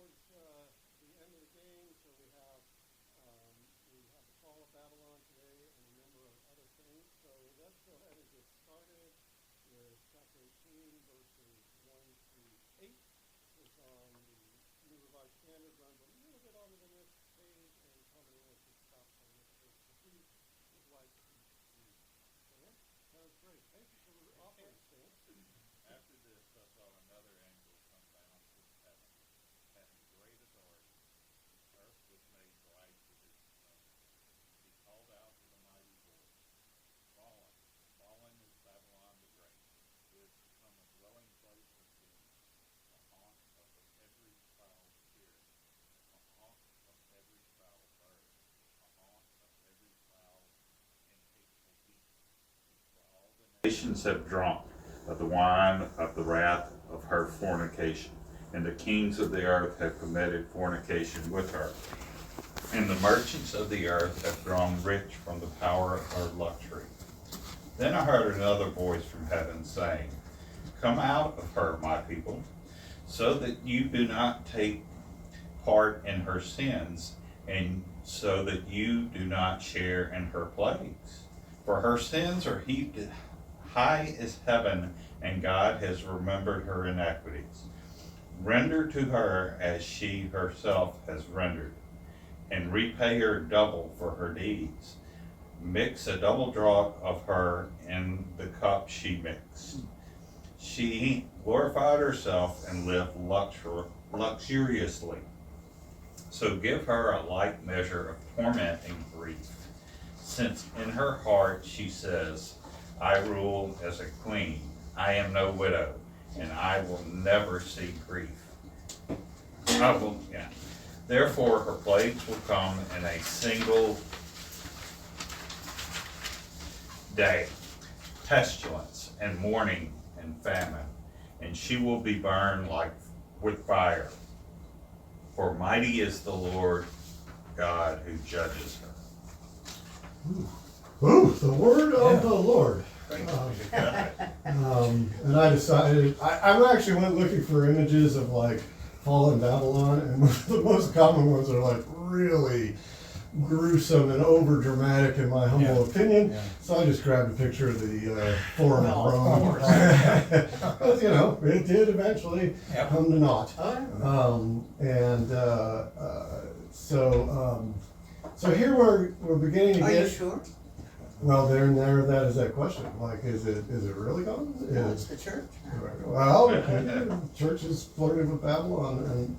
towards the end of the game, so we have the fall of Babylon today and a number of other things. So let's go ahead and get started with chapter 18, verses 1 through 8. It's on the New Revised Standard, runs a little bit onto the next page, and culminates at the top on the next page. So who would like to read? Stan? Sounds great. Thank you for offering, Stan. After this, I saw another angel come down from heaven, having great authority. The earth was made bright with his snow. He called out with a mighty voice, "Fallen, fallen is Babylon the Great, who has become a dwelling place of demons, a haunt of every foul spirit, a haunt of every foul bird, a haunt of every foul and hateful beast. For all the nations have drunk of the wine of the wrath of her fornication, and the kings of the earth have committed fornication with her, and the merchants of the earth have grown rich from the power of her luxury." Then I heard another voice from heaven saying, "Come out of her, my people, so that you do not take part in her sins, and so that you do not share in her plagues. For her sins are heaped high as heaven, and God has remembered her iniquities. Render to her as she herself has rendered, and repay her double for her deeds. Mix a double draught of her in the cup she mixed. She glorified herself and lived luxuriously. So give her a like measure of torment and grief, since in her heart she says, 'I rule as a queen. I am no widow, and I will never see grief.' Therefore her plagues will come in a single day, pestilence and mourning and famine, and she will be burned like with fire. For mighty is the Lord God who judges her." Ooh, the word of the Lord. And I decided, I actually went looking for images of like fallen Babylon, and the most common ones are like really gruesome and over dramatic in my humble opinion. Yeah. So I just grabbed a picture of the Forum of Rome. Because, it did eventually come to naught. So here we're beginning to get. Are you sure? Well, that is that question. Like, is it really gone? No, it's the church. Well, the church is flirting with Babylon, and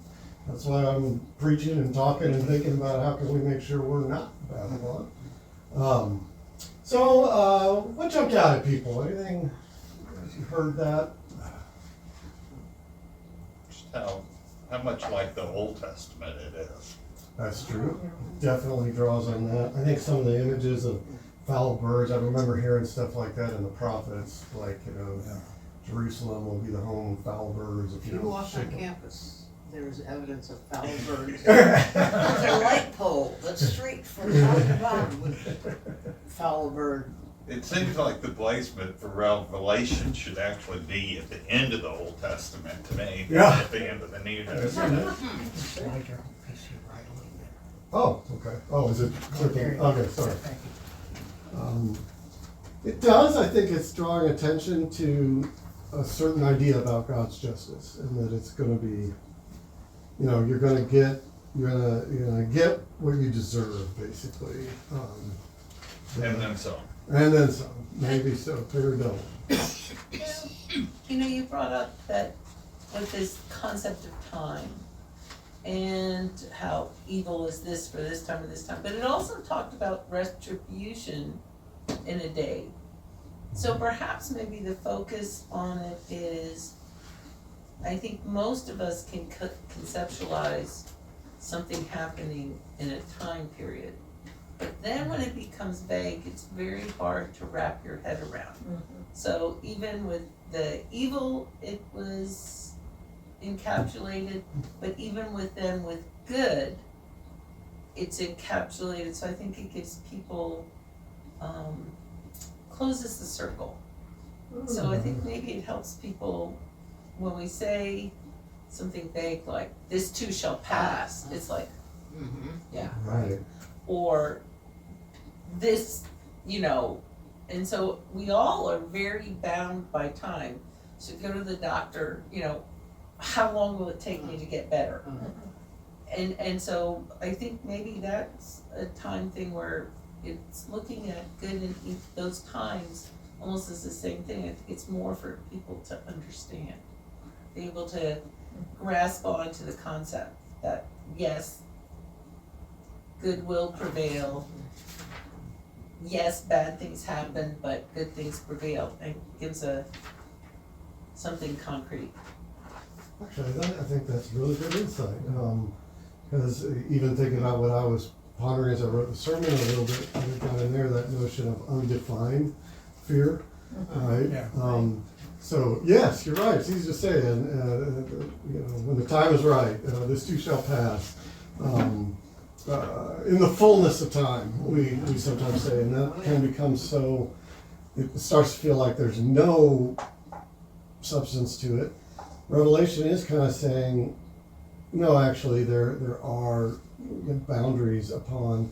that's why I'm preaching and talking and thinking about how can we make sure we're not Babylon. What jumped out at people? Anything? As you heard that? Just how much like the Old Testament it is. That's true. Definitely draws on that. I think some of the images of foul birds, I remember hearing stuff like that in the prophets, like, Jerusalem will be the home of foul birds. If you walk on campus, there's evidence of foul birds. There's a light pole that's straight from top to bottom with foul bird. It seems like the placement for Revelation should actually be at the end of the Old Testament to me, not at the end of the New Testament. Oh, okay. Oh, is it clicking? Okay, sorry. It does. I think it's drawing attention to a certain idea about God's justice, and that it's going to be, you're going to get what you deserve, basically. And then some. And then some. Maybe so. Fair double. You brought up that with this concept of time and how evil is this for this time or this time, but it also talked about retribution in a day. So perhaps maybe the focus on it is, I think most of us can conceptualize something happening in a time period. But then when it becomes vague, it's very hard to wrap your head around. Mm-hmm. So even with the evil, it was encapsulated, but even with good, it's encapsulated. So I think it gives people, closes the circle. So I think maybe it helps people when we say something vague like, this too shall pass, it's like, yeah. Right. Or this, and so we all are very bound by time. So go to the doctor, how long will it take me to get better? And so I think maybe that's a time thing where it's looking at good and those times almost as the same thing. I think it's more for people to understand, be able to grasp onto the concept that yes, good will prevail. Yes, bad things happen, but good things prevail, and gives something concrete. Actually, I think that's really good insight. Because even thinking about what I was pondering as I wrote the sermon a little bit, I got in there that notion of undefined fear, right? Yeah. So yes, you're right. It's easy to say, and when the time is right, this too shall pass. In the fullness of time, we sometimes say, and that can become so. It starts to feel like there's no substance to it. Revelation is kind of saying, no, actually, there are boundaries upon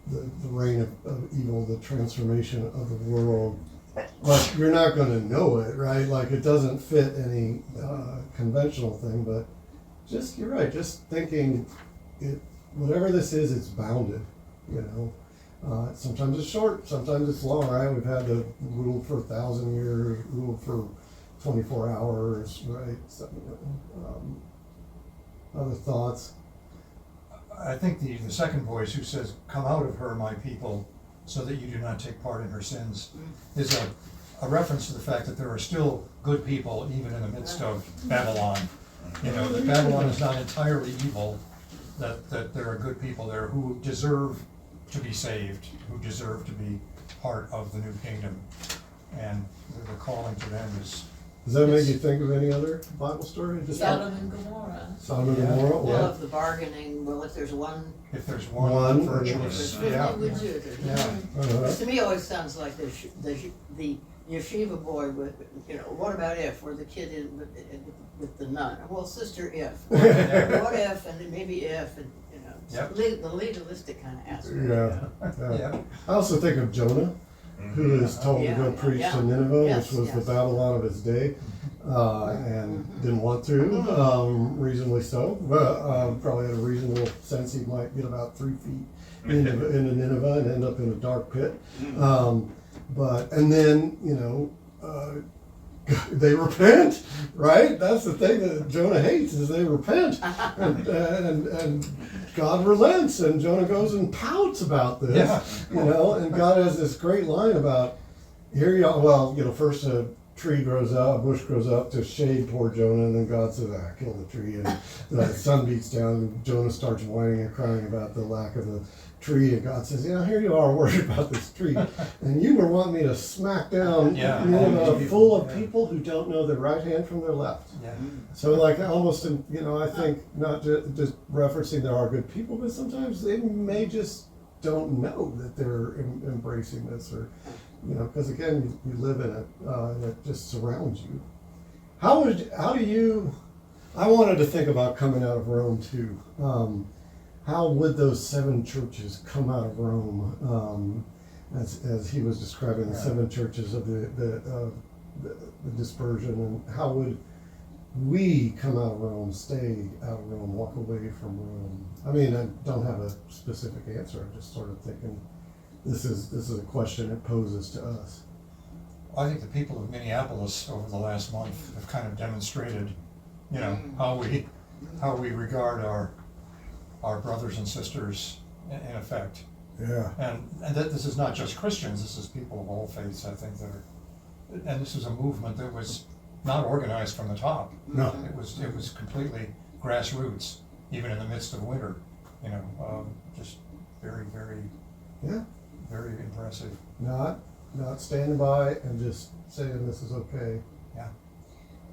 the reign of evil, the transformation of the world. But you're not going to know it, right? Like it doesn't fit any conventional thing. But you're right. Just thinking, whatever this is, it's bounded. Sometimes it's short, sometimes it's long. Right? We've had the rule for 1,000 years, rule for 24 hours, right? So, other thoughts? I think the second voice who says, "Come out of her, my people, so that you do not take part in her sins," is a reference to the fact that there are still good people even in the midst of Babylon. That Babylon is not entirely evil, that there are good people there who deserve to be saved, who deserve to be part of the new kingdom. And the calling to them is... Does that make you think of any other Bible story? Sodom and Gomorrah. Sodom and Gomorrah? Well, Or of the bargaining, well, if there's one One, there's virtuous, 50, yeah. would you? Yeah. To me, it always sounds like the yeshiva boy with, what about if, or the kid with the nun? Well, sister, if. What if, and then maybe if, and, Yep. the legalistic kind of aspect. Yeah. I also think of Jonah, who is told to go preach to Nineveh, Yes, which was the yes. Babylon of his day, and didn't want to, reasonably so. But probably had a reasonable sense he might get about 3 feet into Nineveh and end up in a dark pit. And then, they repent, right? That's the thing that Jonah hates, is they repent. And God relents, and Jonah goes and pouts about this, and God has this great line about, here you are, well, first a tree grows up, a bush grows up to shade poor Jonah, and then God says, kill the tree, and the sun beats down, and Jonah starts whining and crying about the lack of the tree, and God says, here you are worried about this tree, and you were wanting me to smack down full of people who don't know their right hand from their left. Yeah. So like almost, I think not just referencing there are good people, but sometimes they may just don't know that they're embracing this, or, because again, you live in it, and it just surrounds you. How do you, I wanted to think about coming out of Rome too. How would those 7 churches come out of Rome, as he was describing the 7 churches of the dispersion, and how would we come out of Rome, stay out of Rome, walk away from Rome? I mean, I don't have a specific answer. I'm just sort of thinking this is a question it poses to us. I think the people of Minneapolis over the last month have kind of demonstrated, how we regard our brothers and sisters in effect. Yeah. And that this is not just Christians, this is people of all faiths, I think, and this is a movement that was not organized from the top. No. It was completely grassroots, even in the midst of winter, just very, very, very impressive. Not standing by and just saying this is okay. Yeah.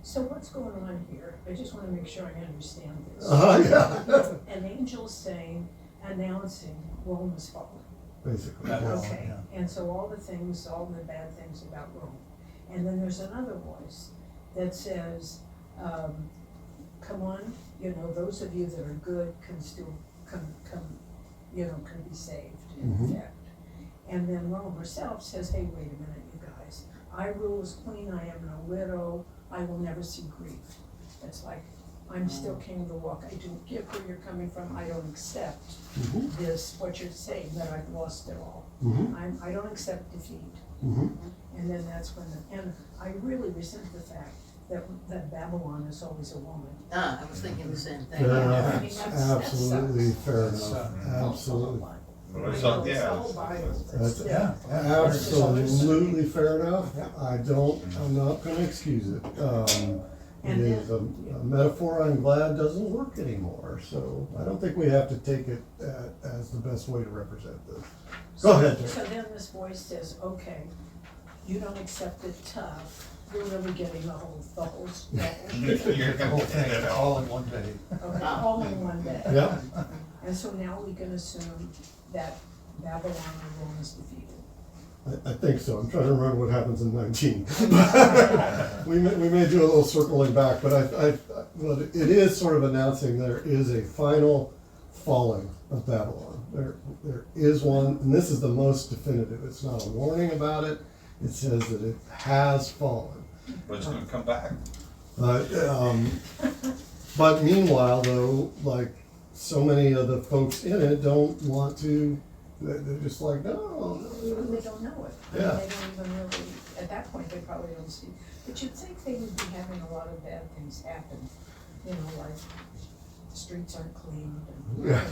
So what's going on here? I just want to make sure I understand this. Yeah. An angel announcing Rome is falling. Basically. Okay, Yeah. and so all the bad things about Rome. And then there's another voice that says, come on, you know, those of you that are good can still come, you know, can be saved in Mhm. effect. And then Rome herself says, hey, wait a minute, you guys, I rule as queen, I am no widow, I will never see grief. It's like, I'm still king of the walk, I don't get where you're coming from, I don't accept Mhm. this, what you're saying, that I've lost it all. Mhm. I don't accept defeat. Mhm. And then that's when, and I really resent the fact that Babylon is always a woman. I was thinking the same thing. Fair I enough. mean, that Absolutely sucks. fair That's, enough. uh, Absolutely. Well, I it's know, not- it's the yeah, whole Bible, but That's still. Yeah. absolutely fair enough. Yeah. I'm not gonna excuse it. It And is a metaphor I'm glad doesn't work anymore, so I don't think we have to take it as the best way to represent this. Go ahead, Jerry. So then this voice says, okay, you don't accept it tough, you're really getting the whole The whole thing, all in one day. okay, all in one day. Yep. And so now we can assume that Babylon or Rome is defeated. I think so. I'm trying to remember what happens in 19. We may do a little circling back, but but it is sort of announcing there is a final falling of Babylon. There is one, and this is the most definitive. It's not a warning about it. It says that it has fallen. But it's gonna come back. But meanwhile, though, like so many of the folks in it don't want to. They're just like, no. They don't know it. I mean, Yeah. they don't even really, at that point, they probably don't see. But you'd think they would be having a lot of bad things happen, you know, like the streets aren't cleaned and. Yeah.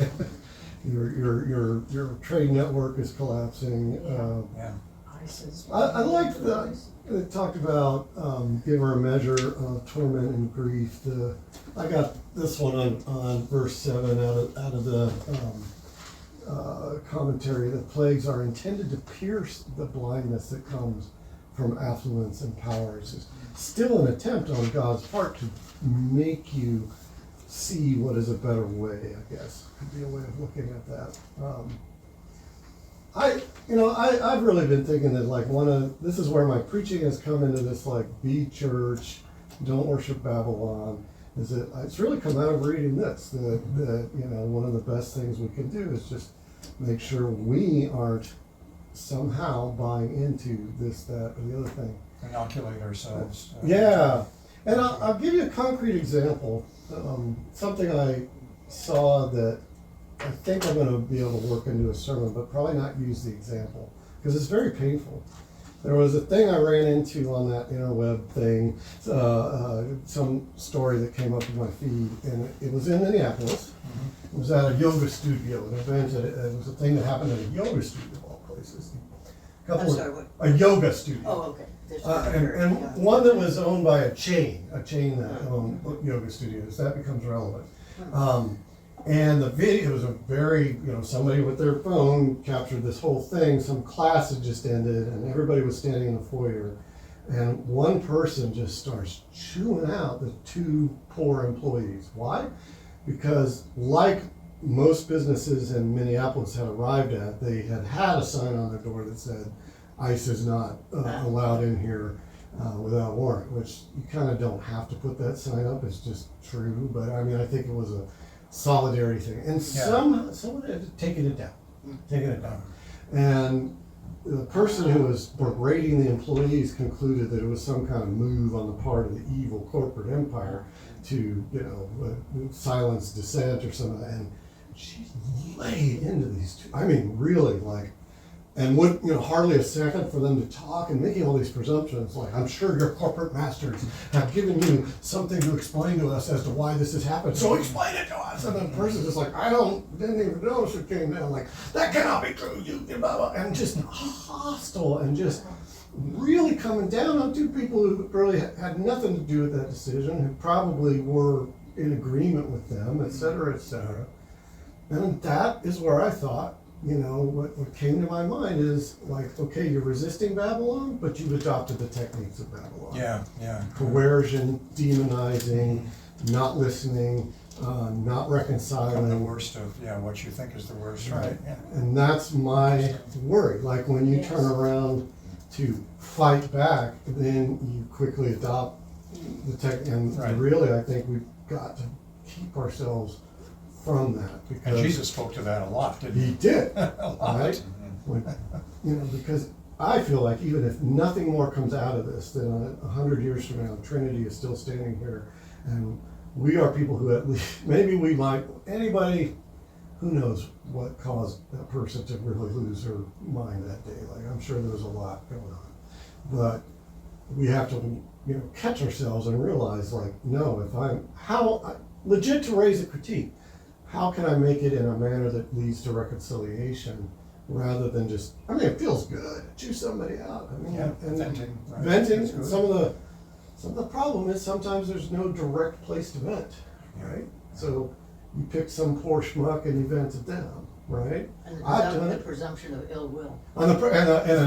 Your trade network is collapsing. Yeah. Yeah. ISIS. I like that. It talked about give her a measure of torment and grief. I got this one on verse 7 out of the commentary. The plagues are intended to pierce the blindness that comes from affluence and power. It's still an attempt on God's part to make you see what is a better way, I guess, could be a way of looking at that. I've really been thinking that like this is where my preaching has come into this like be church, don't worship Babylon, is that it's really come out of reading this, that one of the best things we can do is just make sure we aren't somehow buying into this, that, or the other thing. Inoculate ourselves. Yeah, and I'll give you a concrete example. Something I saw that I think I'm going to be able to work into a sermon, but probably not use the example because it's very painful. There was a thing I ran into on that interweb thing, some story that came up in my feed, and it was in Minneapolis. It was at a yoga studio, an event. It was a thing that happened at a yoga studio of all places. I'm sorry, what? A yoga studio. Oh, okay. There's And one that was owned by a chain that owned yoga studios. That becomes relevant. And the video was a very, somebody with their phone captured this whole thing. Some class had just ended and everybody was standing in the foyer. And one person just starts chewing out the two poor employees. Why? Because like most businesses in Minneapolis had arrived at, they had a sign on their door that said, ICE is not allowed in here without a warrant, which you kind of don't have to put that sign up. It's just true. But I mean, I think it was a solidarity thing. And someone had taken it down. And the person who was berating the employees concluded that it was some kind of move on the part of the evil corporate empire to, silence dissent or something. And she laid into these two. I mean, really, like, and would, hardly a second for them to talk and making all these presumptions, like, I'm sure your corporate masters have given you something to explain to us as to why this has happened, so explain it to us. And the person's just like, didn't even notice it came down, like, that cannot be true, you blah, blah, and just hostile and just really coming down on two people who really had nothing to do with that decision, who probably were in agreement with them, et cetera, et cetera. And that is where I thought, what came to my mind is like, okay, you're resisting Babylon, but you've adopted the techniques of Babylon. Yeah. Coercion, demonizing, not listening, not reconciling. The worst of, what you think is the worst, right? Yeah. And that's my worry. Like when you turn around to fight back, then you quickly adopt the tech. And really, I think we've got to keep ourselves from that, And because Jesus spoke to that a lot, didn't he he? did, A lot. right? When, because I feel like even if nothing more comes out of this, then 100 years from now, Trinity is still standing here, and we are people who at least, maybe we might, anybody, who knows what caused that person to really lose her mind that day. Like, I'm sure there was a lot going on. But we have to, catch ourselves and realize, like, no, if I'm, legit to raise a critique, how can I make it in a manner that leads to reconciliation rather than just, it feels good, choose somebody out. Yeah, and venting. Right. venting, That's good. some of the problem is sometimes there's no direct place to vent, right? So you pick some poor schmuck and you vent it down, right? And I've done the it. presumption of ill will. And an very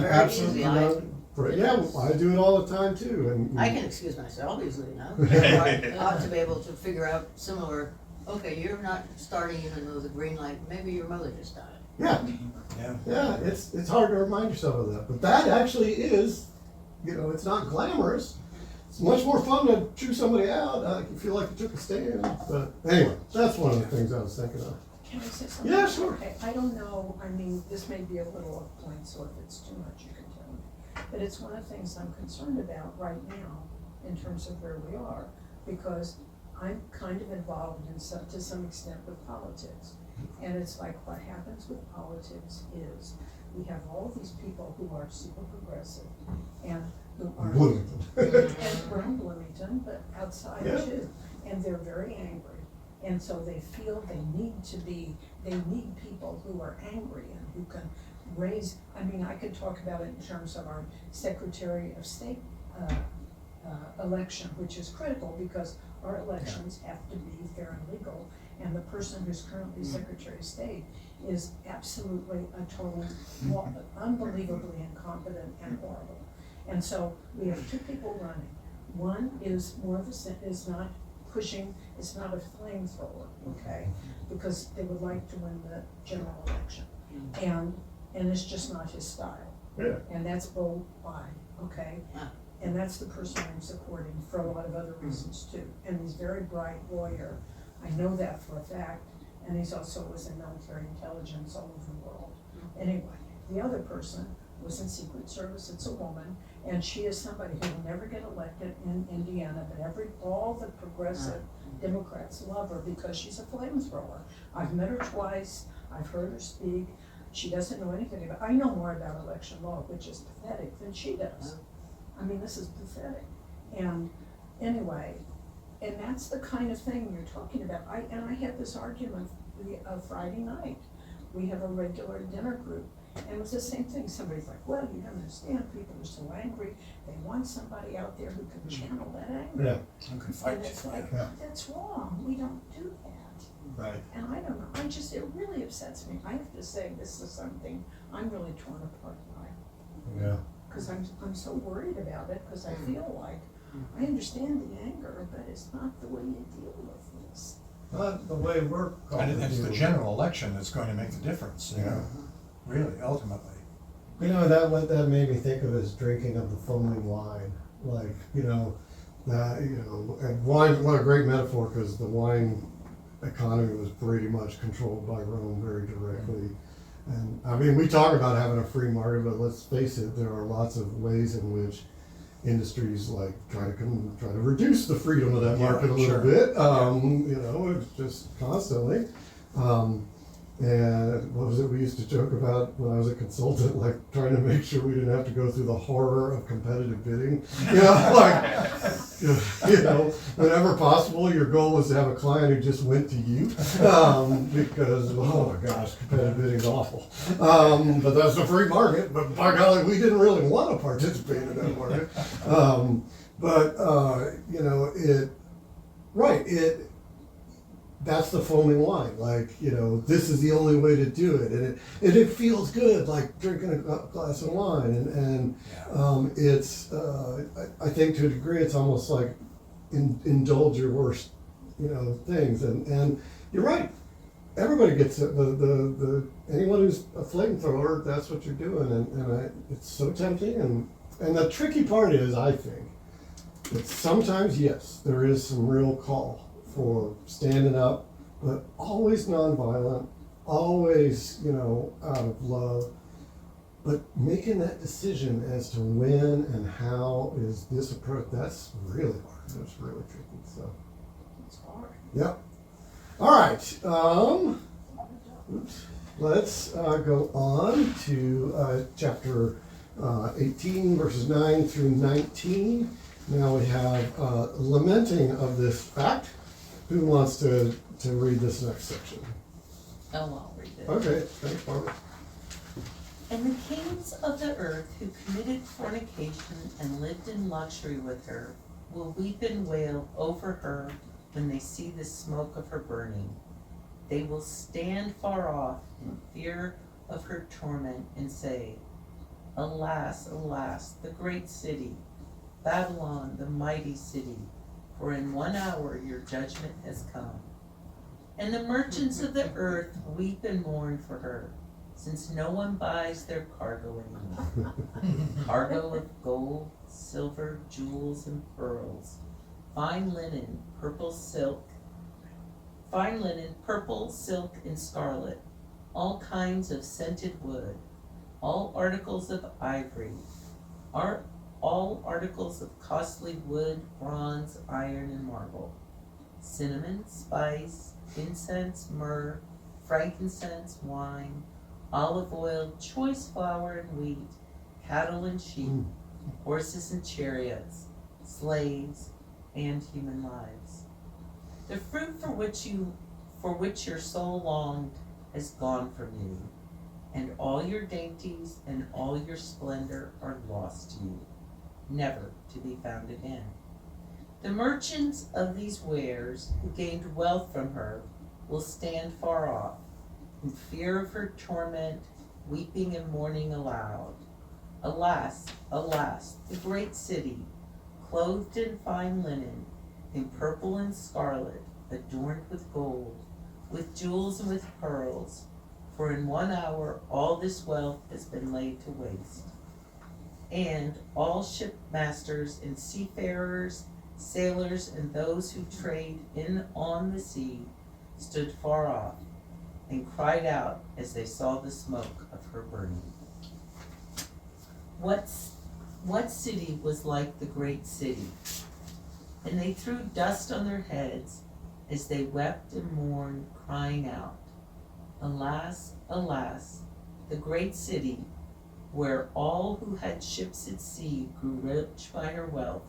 absolute, easy. I do it all the time too, and. I can excuse myself easily now. I ought to be able to figure out similar, okay, you're not starting even though the green light, maybe your mother just died. Yeah, Yeah. it's hard to remind yourself of that, but that actually is, it's not glamorous. It's much more fun to chew somebody out, you feel like you took a stand, but anyway, that's one of the things I was thinking of. Can I say something? Yeah, sure. Okay, I don't know, this may be a little off point, so if it's too much, you can tell me. But it's one of the things I'm concerned about right now, in terms of where we are, because I'm kind of involved to some extent with politics. And it's like, what happens with politics is, we have all of these people who are super progressive, and who are. Bloomington. And we're in Bloomington, but outside Yeah. too, and they're very angry. And so they feel they need people who are angry and who can raise, I could talk about it in terms of our Secretary of State election, which is critical because our elections have to be fair and legal. And the person who's currently Secretary of State is absolutely a total, unbelievably incompetent and horrible. And so we have two people running. One is more of is not pushing, it's not a flamethrower, okay? Because they would like to win the general election. And it's just not his style. Yeah. And that's Bo Biden, okay? And that's the person I'm supporting for a lot of other reasons too. And he's a very bright lawyer. I know that for a fact. And he's also was in military intelligence all over the world. Anyway, the other person was in Secret Service. It's a woman. And she is somebody who will never get elected in Indiana, but all the progressive Democrats love her because she's a flamethrower. I've met her twice. I've heard her speak. She doesn't know anything about, I know more about election law, which is pathetic, than she does. This is pathetic. And anyway, and that's the kind of thing you're talking about. I had this argument Friday night. We have a regular dinner group, and it was the same thing. Somebody's like, well, you don't understand, people are so angry. They want somebody out there who can channel that anger. Yeah, You can fight. And it's like, Yeah. that's wrong. We don't do that. right. And I don't know, it really upsets me. I have to say, this is something I'm really torn apart by. Yeah. Because I'm so worried about it, because I feel like, I understand the anger, but it's not the way you deal with this. Not the way we're called And to it's the do it. general election that's going to make the difference, really, ultimately. That made me think of as drinking of the foaming wine. Like, and wine, what a great metaphor, because the wine economy was pretty much controlled by Rome very directly. And we talk about having a free market, but let's face it, there are lots of ways in which industries like try to reduce the freedom of that market a little bit. It's just constantly. And what was it we used to joke about when I was a consultant, like trying to make sure we didn't have to go through the horror of competitive bidding. Whenever possible, your goal was to have a client who just went to you, because, oh my gosh, competitive bidding's awful. But that's a free market, but by golly, we didn't really want to participate in that market. That's the foaming wine. This is the only way to do it, and it feels good, like drinking a glass of wine. It's I think to a degree it's almost like indulge your worst, things. And you're right. Everybody gets it. The anyone who's a flamethrower, that's what you're doing, and it's so tempting. And the tricky part is, I think, that sometimes yes, there is some real call for standing up, but always nonviolent, always, out of love. But making that decision as to when and how is this approach, that's really hard. That's really tricky, so. It's hard. Yep. All right. Let's go on to chapter 18, verses 9 through 19. Now we have lamenting of this fact. Who wants to read this next section? Oh, I'll read it. Okay, thanks, Barbara. And the kings of the earth who committed fornication and lived in luxury with her will weep and wail over her when they see the smoke of her burning. They will stand far off in fear of her torment and say, Alas, alas, the great city, Babylon, the mighty city, for in 1 hour your judgment has come. And the merchants of the earth weep and mourn for her, since no one buys their cargo anymore. Cargo of gold, silver, jewels, and pearls, fine linen, purple, silk, and scarlet, all kinds of scented wood, all articles of ivory, all articles of costly wood, bronze, iron, and marble, cinnamon, spice, incense, myrrh, frankincense, wine, olive oil, choice flour and wheat, cattle and sheep, horses and chariots, slaves, and human lives. The fruit for which your soul longed has gone from you, and all your dainties and all your splendor are lost to you, never to be found again. The merchants of these wares who gained wealth from her will stand far off, in fear of her torment, weeping and mourning aloud. Alas, alas, the great city, clothed in fine linen, in purple and scarlet, adorned with gold, with jewels and with pearls, for in 1 hour all this wealth has been laid to waste. And all shipmasters and seafarers, sailors, and those who trade on the sea stood far off, and cried out as they saw the smoke of her burning. What city was like the great city? And they threw dust on their heads as they wept and mourned, crying out, Alas, alas, the great city, where all who had ships at sea grew rich by her wealth,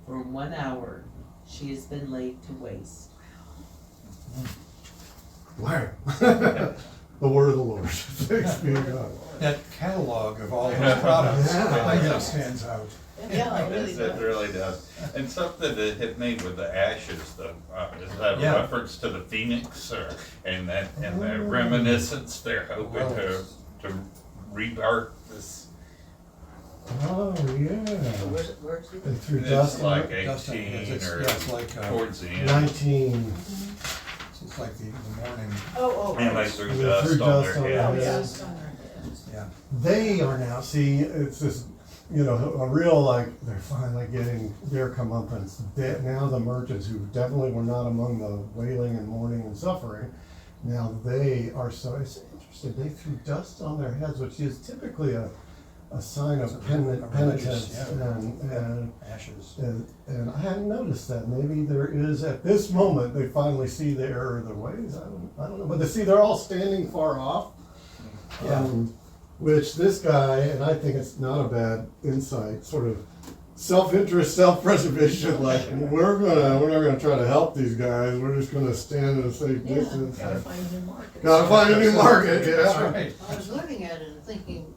for in 1 hour she has been laid to waste. Wow. The word of the Lord. Thanks be to God. That catalog of all those products, Yeah. I think stands out. Yeah, it really It does. really does. And something that hit me with the ashes, is that a Yeah. reference to the phoenix, and the reminiscence they're hoping to rebirth this? Oh, yeah. Where's it? They threw It's dust on like it. Dust on it. 18 It's- or yeah, it's like, towards the end. 19. It's like the morning, Oh, And they right. threw They dust threw on dust on their their heads. heads. Dust on their heads. yeah. They are now, see, it's this, a real, like, they're finally getting their comeuppance. Now the merchants, who definitely were not among the wailing and mourning and suffering, now they are so, it's interesting, they threw dust on their heads, which is typically a sign of It's a religious, penitence yeah. and Ashes. and I hadn't noticed that. Maybe there is, at this moment, they finally see the error of their ways. I don't know. But they see they're all standing far off. Yeah. Which this guy, and I think it's not a bad insight, sort of self-interest, self-preservation, like we're not gonna try to help these guys. We're just gonna stand at a safe Yeah, distance. gotta find a new market. Gotta find a new market, yeah. That's right. I was looking at it and thinking,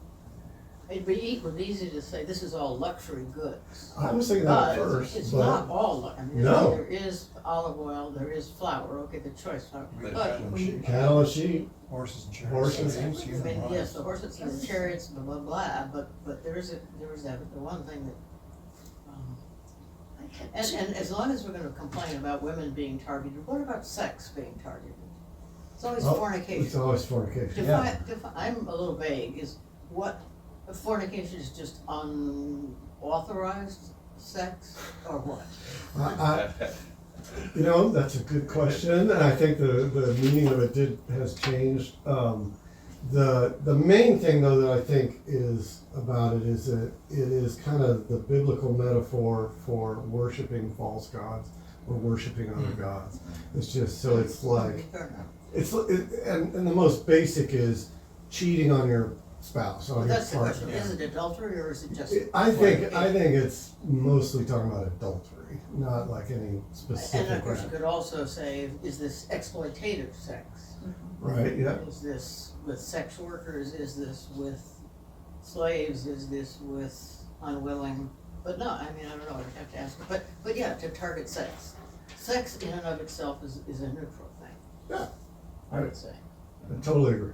it'd be easy to say this is all luxury goods. I was thinking that But at first, it's but not all, I mean, No. there is olive oil, there is flour, okay, the choice flour. But But cattle and when you, sheep. cattle and sheep. Horses and chariots. Horses. Saints, I human mean, lives. yes, the horses and the chariots, blah, blah, blah, but there is that, the one thing that, and as long as we're gonna complain about women being targeted, what about sex being targeted? It's always Oh, fornication. It's always fornication. I'm a little vague, is what, fornication is just unauthorized sex, or what? You know, that's a good question, and I think the meaning of it has changed. The main thing though that I think is about it is that it is kind of the biblical metaphor for worshiping false gods or worshiping other gods. It's just, so it's like, and the most basic is cheating on your spouse, Well, on your that's the partner. question, is it adultery or is it just? I think it's mostly talking about adultery, not like any specific. And of course, you could also say, is this exploitative sex? Right, yeah. Is this with sex workers, is this with slaves, is this with unwilling, but no, I mean, I don't know, I'd have to ask, but yeah, to target sex. Sex in and of itself is a neutral thing, Yeah, I would say. I totally agree.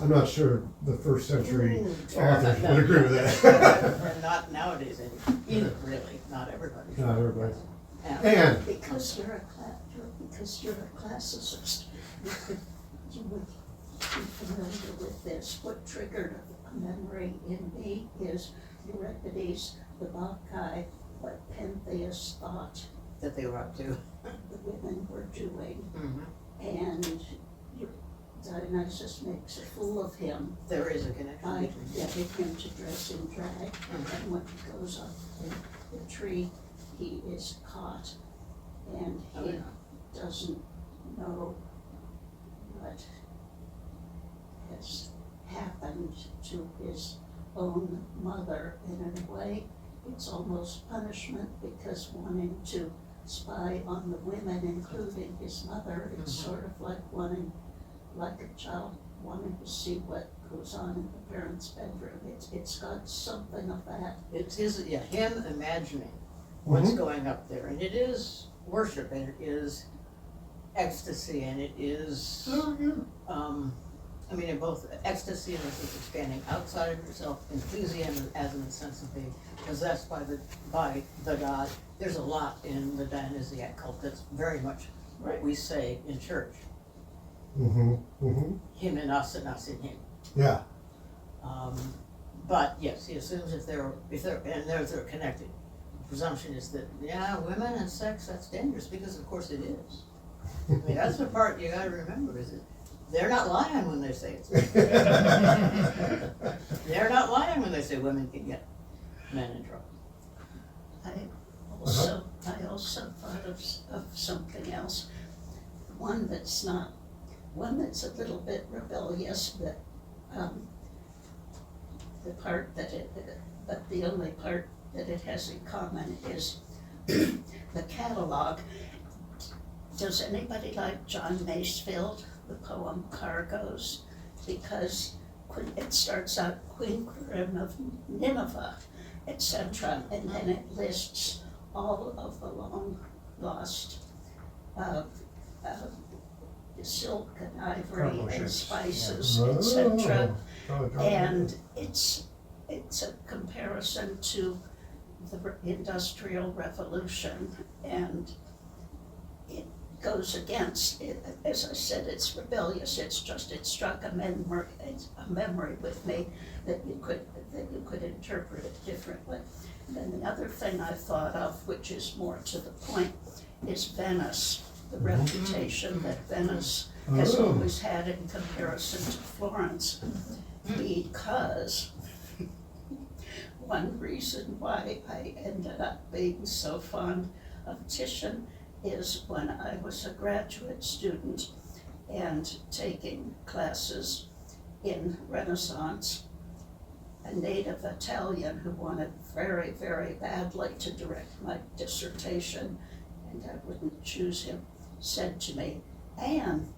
I'm not sure the first century Fair authors enough. would agree with that. Or not nowadays either, really, not everybody. Not everybody. And And, Because you're a classicist, you would be familiar with this. What triggered a memory in me is Euripides, the Bacchae, what Pentheus thought that they were up to. the women were doing. Mhm. And Dionysus makes a fool of him There is a connection by between. getting him to dress in drag. And when he goes up in the tree, he is caught. And Oh, he yeah. doesn't know what has happened to his own mother. And in a way, it's almost punishment, because wanting to spy on the women, including his mother, it's Mhm. sort of like like a child wanting to see what goes on in the parents' bedroom. It's got something of that. It's him imagining what's Mhm. going up there, and it is worship, and it is ecstasy, and it is, I mean, in both ecstasy and this is expanding outside of yourself, enthusiasm as in the sense of being possessed by the God. There's a lot in the Dionysiac cult that's very much what we say in church, him in us and us in him. yeah, But yes, he assumes if they're connected. The presumption is that, yeah, women and sex, that's dangerous, because of course it is. I mean, that's the part you gotta remember, is that they're not lying when they say it's. They're not lying when they say women can get men in trouble. I also thought of something else. One that's a little bit rebellious, but the only part that it has in common is the catalog. Does anybody like John Masefield, the poem Cargoes? Because it starts out Queen Quirine of Nineveh, etc., and then it lists all of the long lost silk and ivory Cargo and ships, spices, yeah. etc. Oh, And it's a comparison to the Industrial Revolution, and it goes against it. As I said, it's rebellious. It struck a memory with me that you could interpret it differently. And then the other thing I thought of, which is more to the point, is Venice. The reputation that Venice has always had in comparison to Florence, because one reason why I ended up being so fond of Titian is when I was a graduate student and taking classes in Renaissance, a native Italian who wanted very, very badly to direct my dissertation, and I wouldn't choose him, said to me, "Anne,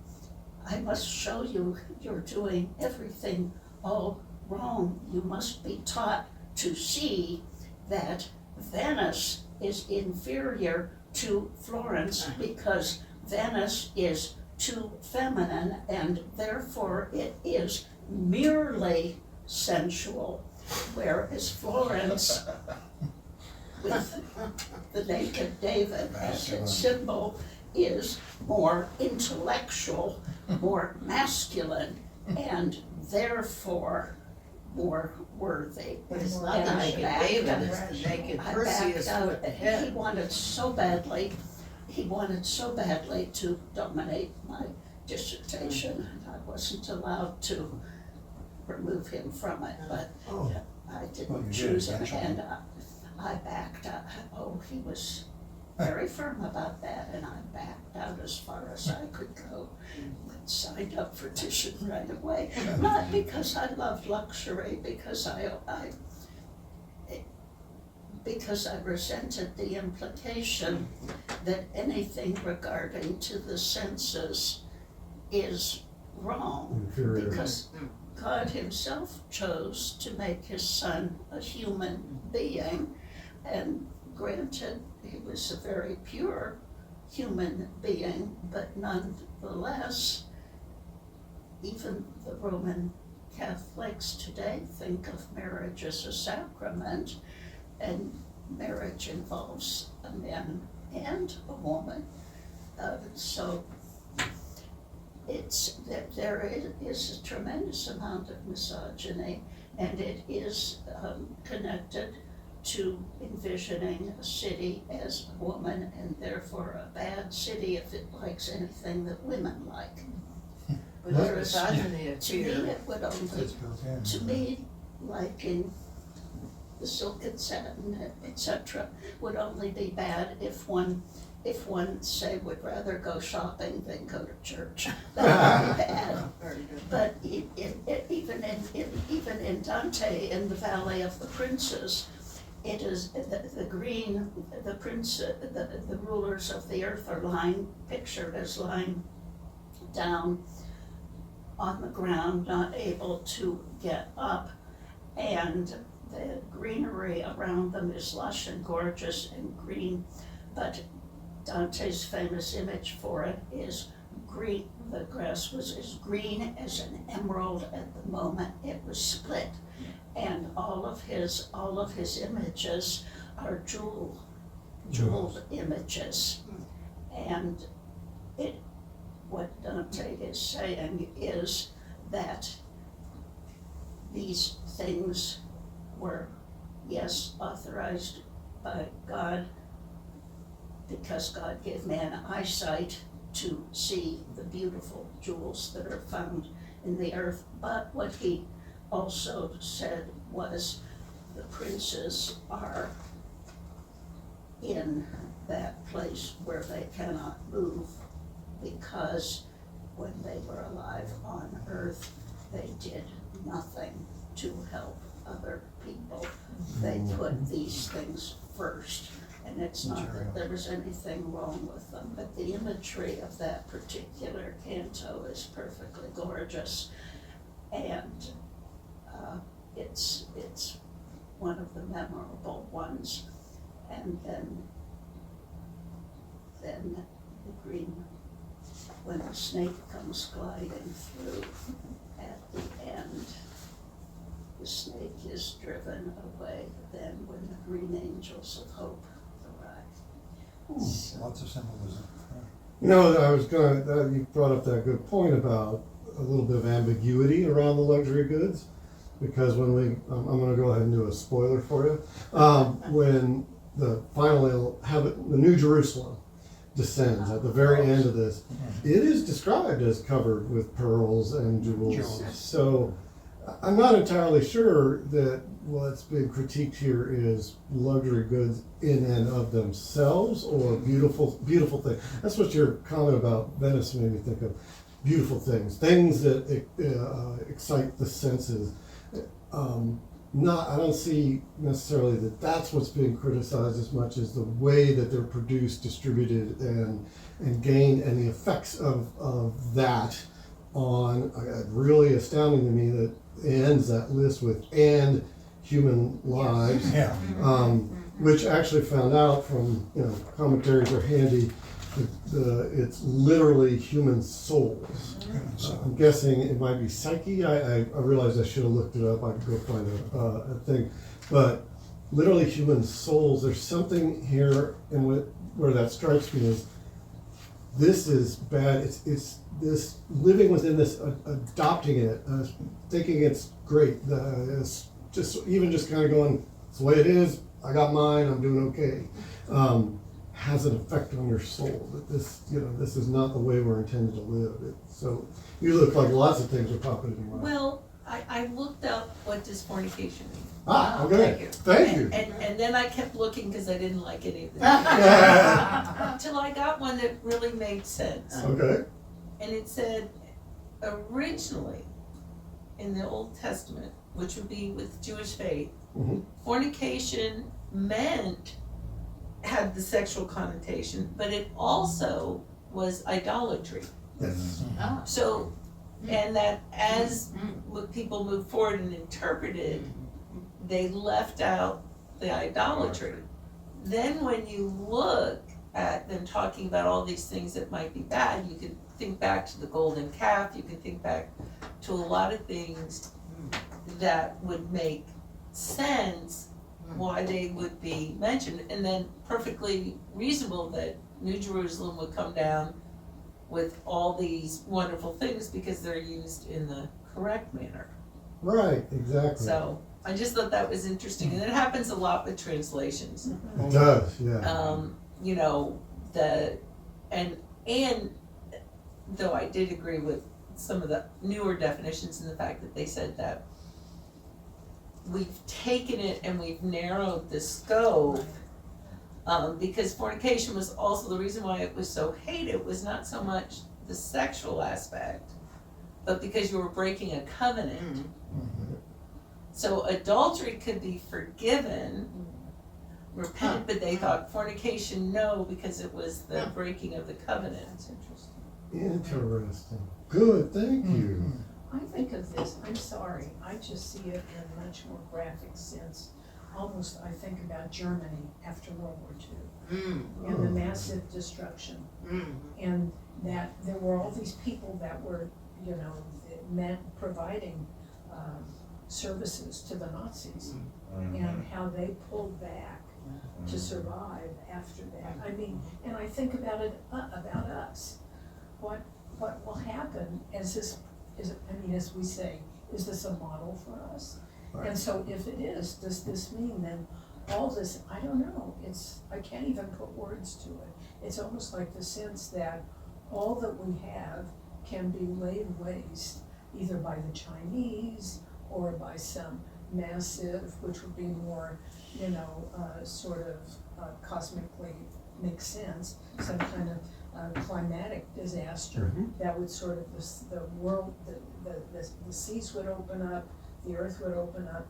I must show you you're doing everything all wrong. You must be taught to see that Venice is inferior to Florence because Venice is too feminine and therefore it is merely sensual, whereas Florence, with the naked David as its symbol, is more intellectual, more masculine, and therefore more worthy." But it's not the And I naked backed David, out. it's the naked I Perseus backed out. with the He head. wanted so badly, he wanted so badly to dominate my dissertation, and I wasn't allowed to remove him from it, but Oh. I Well, didn't you did choose him, eventually. and I backed out. Oh, he was very firm about that, and I backed out as far as I could go. But signed up for Titian right away, not because I loved luxury, because because I resented the implication that anything regarding to the senses is wrong, Inferior. because God himself chose to make his son a human being, and granted, he was a very pure human being, but nonetheless, even the Roman Catholics today think of marriage as a sacrament, and marriage involves a man and a woman. So there is a tremendous amount of misogyny, and it is connected to envisioning a city as a woman, and therefore a bad city if it likes anything that women like. But Whereas misogyny to me, appear, it would only, It's built in. to me, liking the silk and satin, etc., would only be bad if one, say, would rather go shopping than go to church. That would be bad. very good. But even in Dante, in the Valley of the Princes, it is the green, the prince, the rulers of the earth are pictured as lying down on the ground, not able to get up, and the greenery around them is lush and gorgeous and green, but Dante's famous image for it is green. The grass was as green as an emerald at the moment it was split, and all of his images are jeweled images, and what Dante is saying is that these things were, yes, authorized by God, because God gave man eyesight to see the beautiful jewels that are found in the earth. But what he also said was the princes are in that place where they cannot move, because when they were alive on earth, they did nothing to help other people. They put these things first, and it's not that there was anything wrong with them, but the imagery of that particular canto is perfectly gorgeous, and it's one of the memorable ones. And then the green, when the snake comes gliding through at the end, the snake is driven away then when the green angels of hope arrive. Lots of symbolism. You know, you brought up that good point about a little bit of ambiguity around the luxury goods, because when I'm gonna go ahead and do a spoiler for you. When the New Jerusalem descends at the very end of this, it is described as covered with pearls and jewels. So I'm not entirely sure that what's being critiqued here is luxury goods in and of themselves, or beautiful things. That's what your comment about Venice made me think of. Beautiful things that excite the senses. I don't see necessarily that that's what's being criticized as much as the way that they're produced, distributed, and gained, and the effects of that on. Really astounding to me that it ends that list with "and human lives," Yeah. which actually found out from commentaries are handy. It's literally human souls. I'm guessing it might be psyche. I realized I should have looked it up. I could go find a thing. But literally human souls. There's something here, and where that strikes me is this is bad. It's this living within this, adopting it, thinking it's great. It's just kind of going, it's the way it is. I got mine. I'm doing okay. has an effect on your soul, that this, this is not the way we're intended to live. So you look like lots of things are popping in your mind. Well, I looked up what does fornication mean. Okay, thank you. And then I kept looking because I didn't like any of this. Until I got one that really made sense. Okay, And it said, originally, in the Old Testament, which would be with Jewish faith, Mhm. fornication had the sexual connotation, but it also was idolatry. yes, So, and that as people moved forward and interpreted, they left out the idolatry. Then when you look at them talking about all these things that might be bad, you can think back to the golden calf, you can think back to a lot of things that would make sense why they would be mentioned, and then perfectly reasonable that New Jerusalem would come down with all these wonderful things because they're used in the correct manner. right, exactly. So I just thought that was interesting, and it happens a lot with translations. It does, yeah. You know, and though I did agree with some of the newer definitions and the fact that they said that we've taken it and we've narrowed the scope, because fornication was also the reason why it was so hated was not so much the sexual aspect, but because you were breaking a covenant. So adultery could be forgiven, repent, but they thought fornication no, because it was the breaking of the covenant. That's interesting. Interesting. Good, thank you. I think of this, I'm sorry, I just see it in a much more graphic sense. Almost, I think about Germany after World War II and the massive destruction. And that there were all these people that were, providing services to the Nazis and how they pulled back to survive after that. I mean, and I think about it, about us. What will happen as this as we say, is this a model for us? Right. And so if it is, does this mean then all this, I don't know, I can't even put words to it. It's almost like the sense that all that we have can be laid waste either by the Chinese or by some massive, which would be more, sort of cosmically makes sense, some kind of climatic disaster that would sort of, the world, the seas would open up, the earth would open up,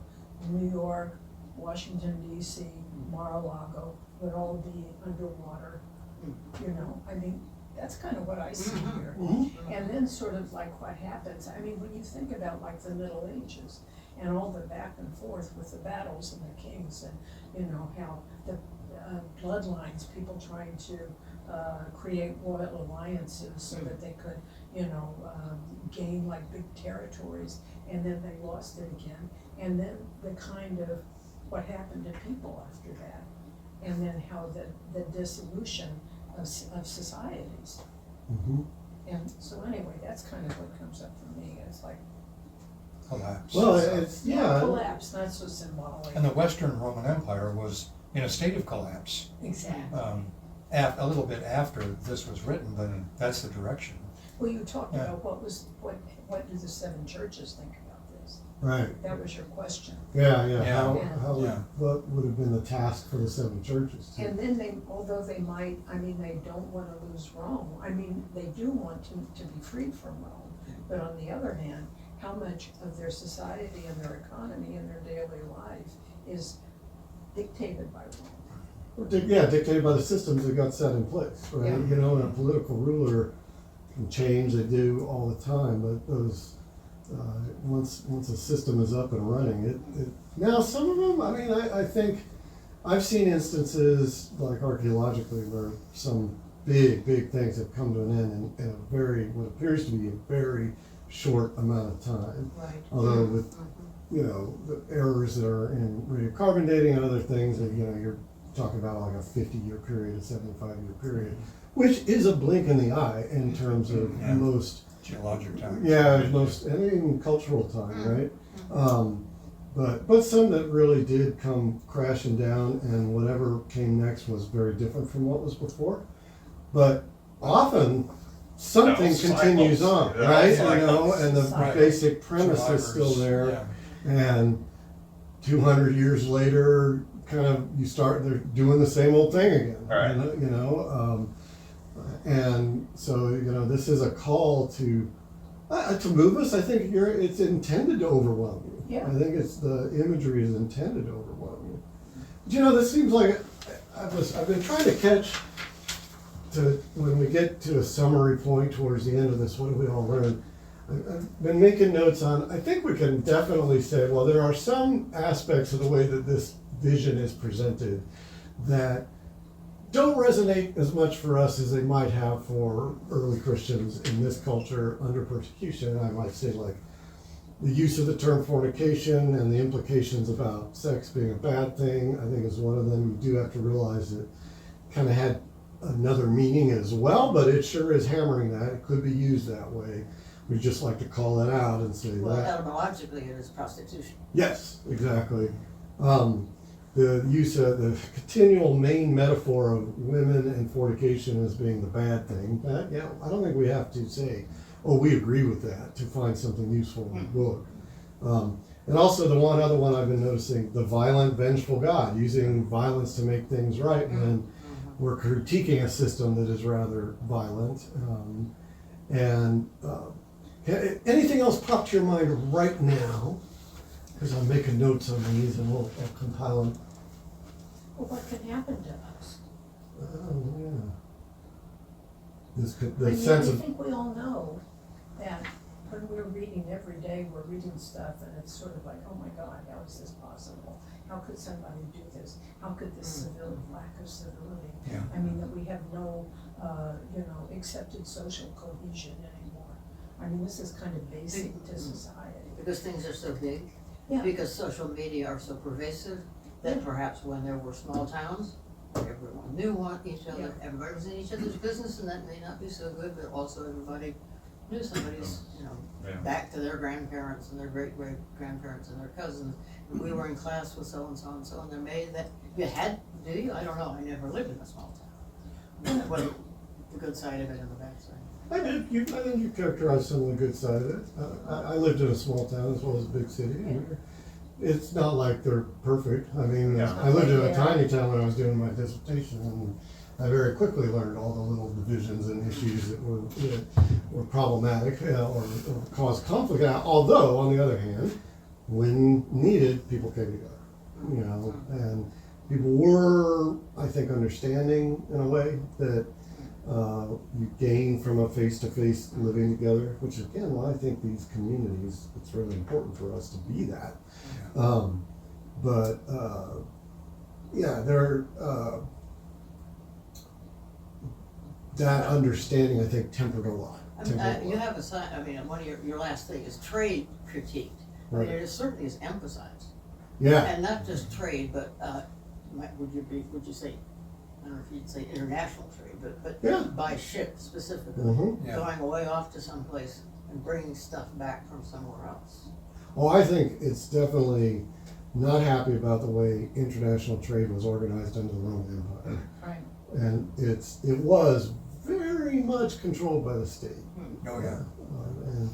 New York, Washington DC, Mar-a-Lago would all be underwater, that's kind of what I see here. And then sort of like what happens, when you think about like the Middle Ages and all the back and forth with the battles and the kings and, how the bloodlines, people trying to create royal alliances so that they could, gain like big territories, and then they lost it again. And then the kind of what happened to people after that, and then how the dissolution of societies. And so anyway, that's kind of what comes up for me. It's like Collapse. Well, it's, collapse, not so symbolic. And the Western Roman Empire was in a state of collapse. Exactly. A little bit after this was written, but that's the direction. Well, you talked about what do the seven churches think about this? right. That was your question. Yeah. Yeah. What would have been the task for the seven churches? And then although they might, they don't want to lose Rome. They do want to be freed from Rome. But on the other hand, how much of their society and their economy and their daily life is dictated by Rome? Dictated by the systems that got set in place, right? Yeah. And a political ruler can change, they do all the time, but those, once a system is up and running, now some of them, I think, I've seen instances, like archaeologically, where some big things have come to an end in a very, what appears to be a very short amount of time. Right. Although with, the errors that are in radiocarbon dating and other things, that, you're talking about like a 50-year period, a 75-year period, which is a blink in the eye in terms of most Geologic time. and even cultural time, right? but some that really did come crashing down, and whatever came next was very different from what was before. But often something Those continues cycles. on, Yeah, right? cycles. And the Right. basic premise is still Survivors, there. yeah. And 200 years later, kind of they're doing the same old thing again. Right. And so this is a call to move us. I think it's intended to overwhelm you. Yeah. I think it's the imagery is intended to overwhelm you. But this seems like I've been trying to catch to when we get to a summary point towards the end of this. What do we all learn? I've been making notes on. I think we can definitely say, well, there are some aspects of the way that this vision is presented that don't resonate as much for us as they might have for early Christians in this culture under persecution. I might say, like, the use of the term fornication and the implications about sex being a bad thing, I think is one of them. You do have to realize it kind of had another meaning as well, but it sure is hammering that. It could be used that way. We just like to call it out and say Well, that. etymologically, it is prostitution. Yes, exactly. The use of the continual main metaphor of women and fornication as being the bad thing. I don't think we have to say, oh, we agree with that to find something useful in the book. And also the other one I've been noticing, the violent, vengeful God, using violence to make things right when we're critiquing a system that is rather violent. Anything else pop to your mind right now? Because I'm making notes on these and I'll compile them. Well, what can happen to us? Oh, yeah. The I mean, sense I of, think we all know that when we're reading every day, we're reading stuff and it's sort of like, oh my God, how is this possible? How could somebody do this? How could this lack of civility? Yeah. I mean, that we have no, accepted social cohesion anymore. I mean, this is kind of basic to society. Because things are so big. Yeah. Because social media are so pervasive that perhaps when there were small towns, everyone knew each other, everybody was in each other's business, and that may not be so good, but also everybody knew somebody's, Yeah. back to their grandparents and their great-great-grandparents and their cousins. And we were in class with so-and-so and so, and there may that, you had, do you? I don't know, I never lived in a small town. What the good side of it and the bad side. I think you characterized some of the good side of it. I lived in a small town as well as a big city. And it's not like they're perfect. I mean, Yeah. I lived in a tiny town when I was doing my dissertation, and I very quickly learned all the little divisions and issues that were problematic or caused conflict. Although, on the other hand, when needed, people came together. And people were, I think, understanding in a way that you gain from a face-to-face living together, which is again why I think these communities, it's really important for us to be that. They're that understanding, I think, tempered a lot. You have a sign, one of your last thing is trade critiqued. Right. It certainly is emphasized. Yeah, And not just trade, but, would you say, I don't know if you'd say international trade, but Yeah. by ship specifically, mm-hmm. Yeah. going away off to someplace and bringing stuff back from somewhere else. Oh, I think it's definitely not happy about the way international trade was organized under the Roman Empire. Right. And it was very much controlled by the state. Oh, yeah. And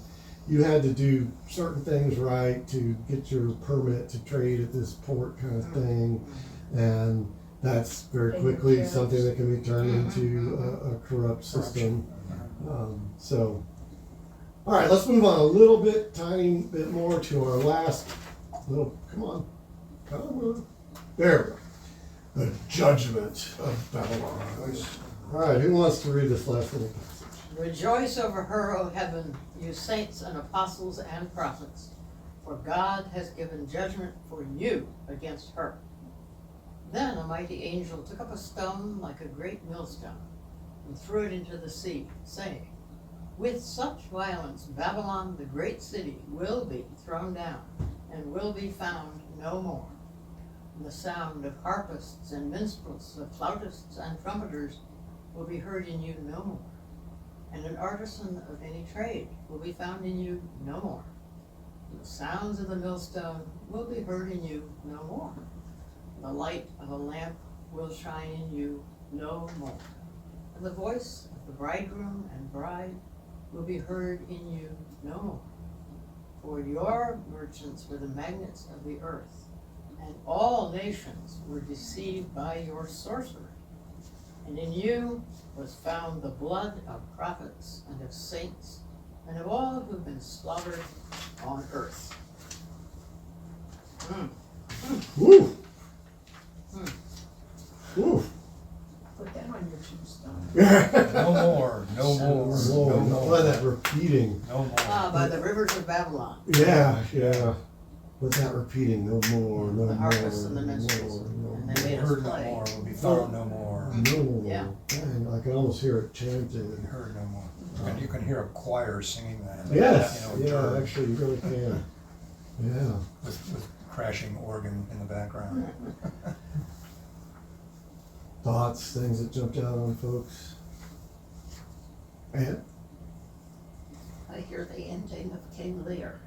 you had to do certain things right to get your permit to trade at this port kind of thing. And that's very Pay quickly your something that can be turned Mm-hmm. into a corrupt system. All right, let's move on a little bit, tiny bit more to our last little, come on. There we go. The judgment of Babylon. All right, who wants to read this last little passage? Rejoice over her, O heaven, you saints and apostles and prophets, for God has given judgment for you against her. Then a mighty angel took up a stone like a great millstone and threw it into the sea, saying, with such violence Babylon, the great city, will be thrown down and will be found no more. And the sound of harpists and minstrels, of flautists and trumpeters will be heard in you no more. And an artisan of any trade will be found in you no more. The sounds of the millstone will be heard in you no more. The light of a lamp will shine in you no more. And the voice of the bridegroom and bride will be heard in you no more. For your merchants were the magnets of the earth, and all nations were deceived by your sorcery. And in you was found the blood of prophets and of saints and of all who've been slaughtered on earth. Woo! Woo! Put that on your tombstone. No more, no more, no Lord, more. let that repeating. No more. By the rivers of Babylon. Yeah, yeah. Let that repeating no more, no The more. harpists and the no minstrels, more, and no they made us Heard no play. more, will be found no more. No more. Yeah. Man, I can almost hear it chanting. Heard no more. And you can hear a choir singing that. Yes, You know, yeah, dirge actually, you really can. Yeah. with crashing organ in the background. Thoughts, things that jumped out on folks. And, I hear the ending of King Lear.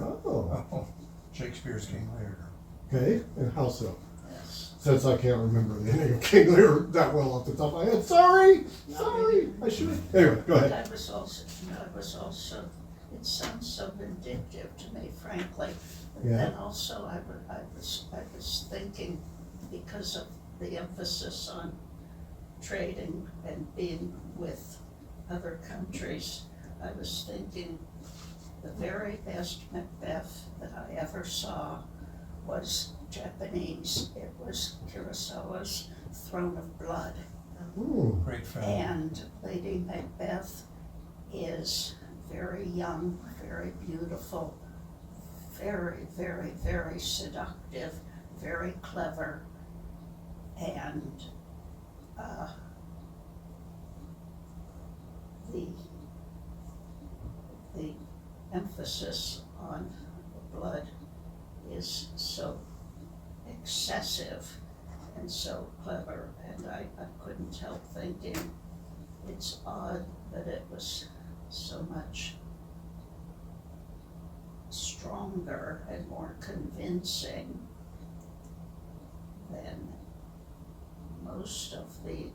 oh, Oh, Shakespeare's King Lear. okay, and how so? Yes. Since I can't remember the ending of King Lear that well off the top of my head. Sorry! I should have. Anyway, go But ahead. I was also, it sounds so vindictive to me, frankly. But Yeah. then also I was thinking, because of the emphasis on trading and being with other countries, I was thinking the very best Macbeth that I ever saw was Japanese. It was Kurosawa's Throne of Blood. Ooh. Great film. And Lady Macbeth is very young, very beautiful, very, very, very seductive, very clever, and the emphasis on the blood is so excessive and so clever, and I couldn't help thinking it's odd that it was so much stronger and more convincing than most of the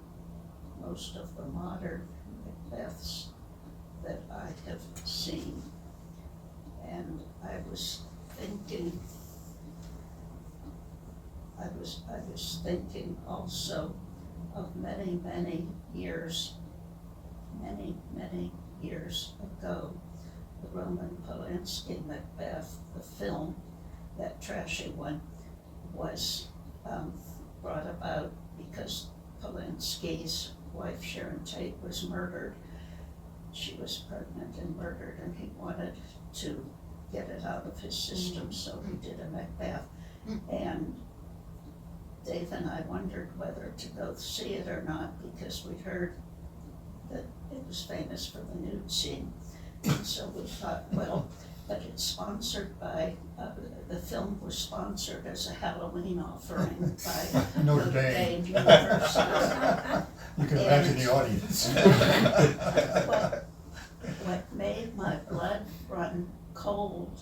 modern Macbeths that I have seen. And I was thinking also of many years ago, the Roman Polanski Macbeth, the film, that trashy one, was brought about because Polanski's wife Sharon Tate was murdered. She was pregnant and murdered, and he wanted to get it out of his system, so he did a Macbeth. And Dave and I wondered whether to go see it or not, because we heard that it was famous for the nude scene. And so we thought, well, but it's sponsored by, the film was sponsored as a Halloween offering by Notre Dame. University. You can imagine the audience. What made my blood run cold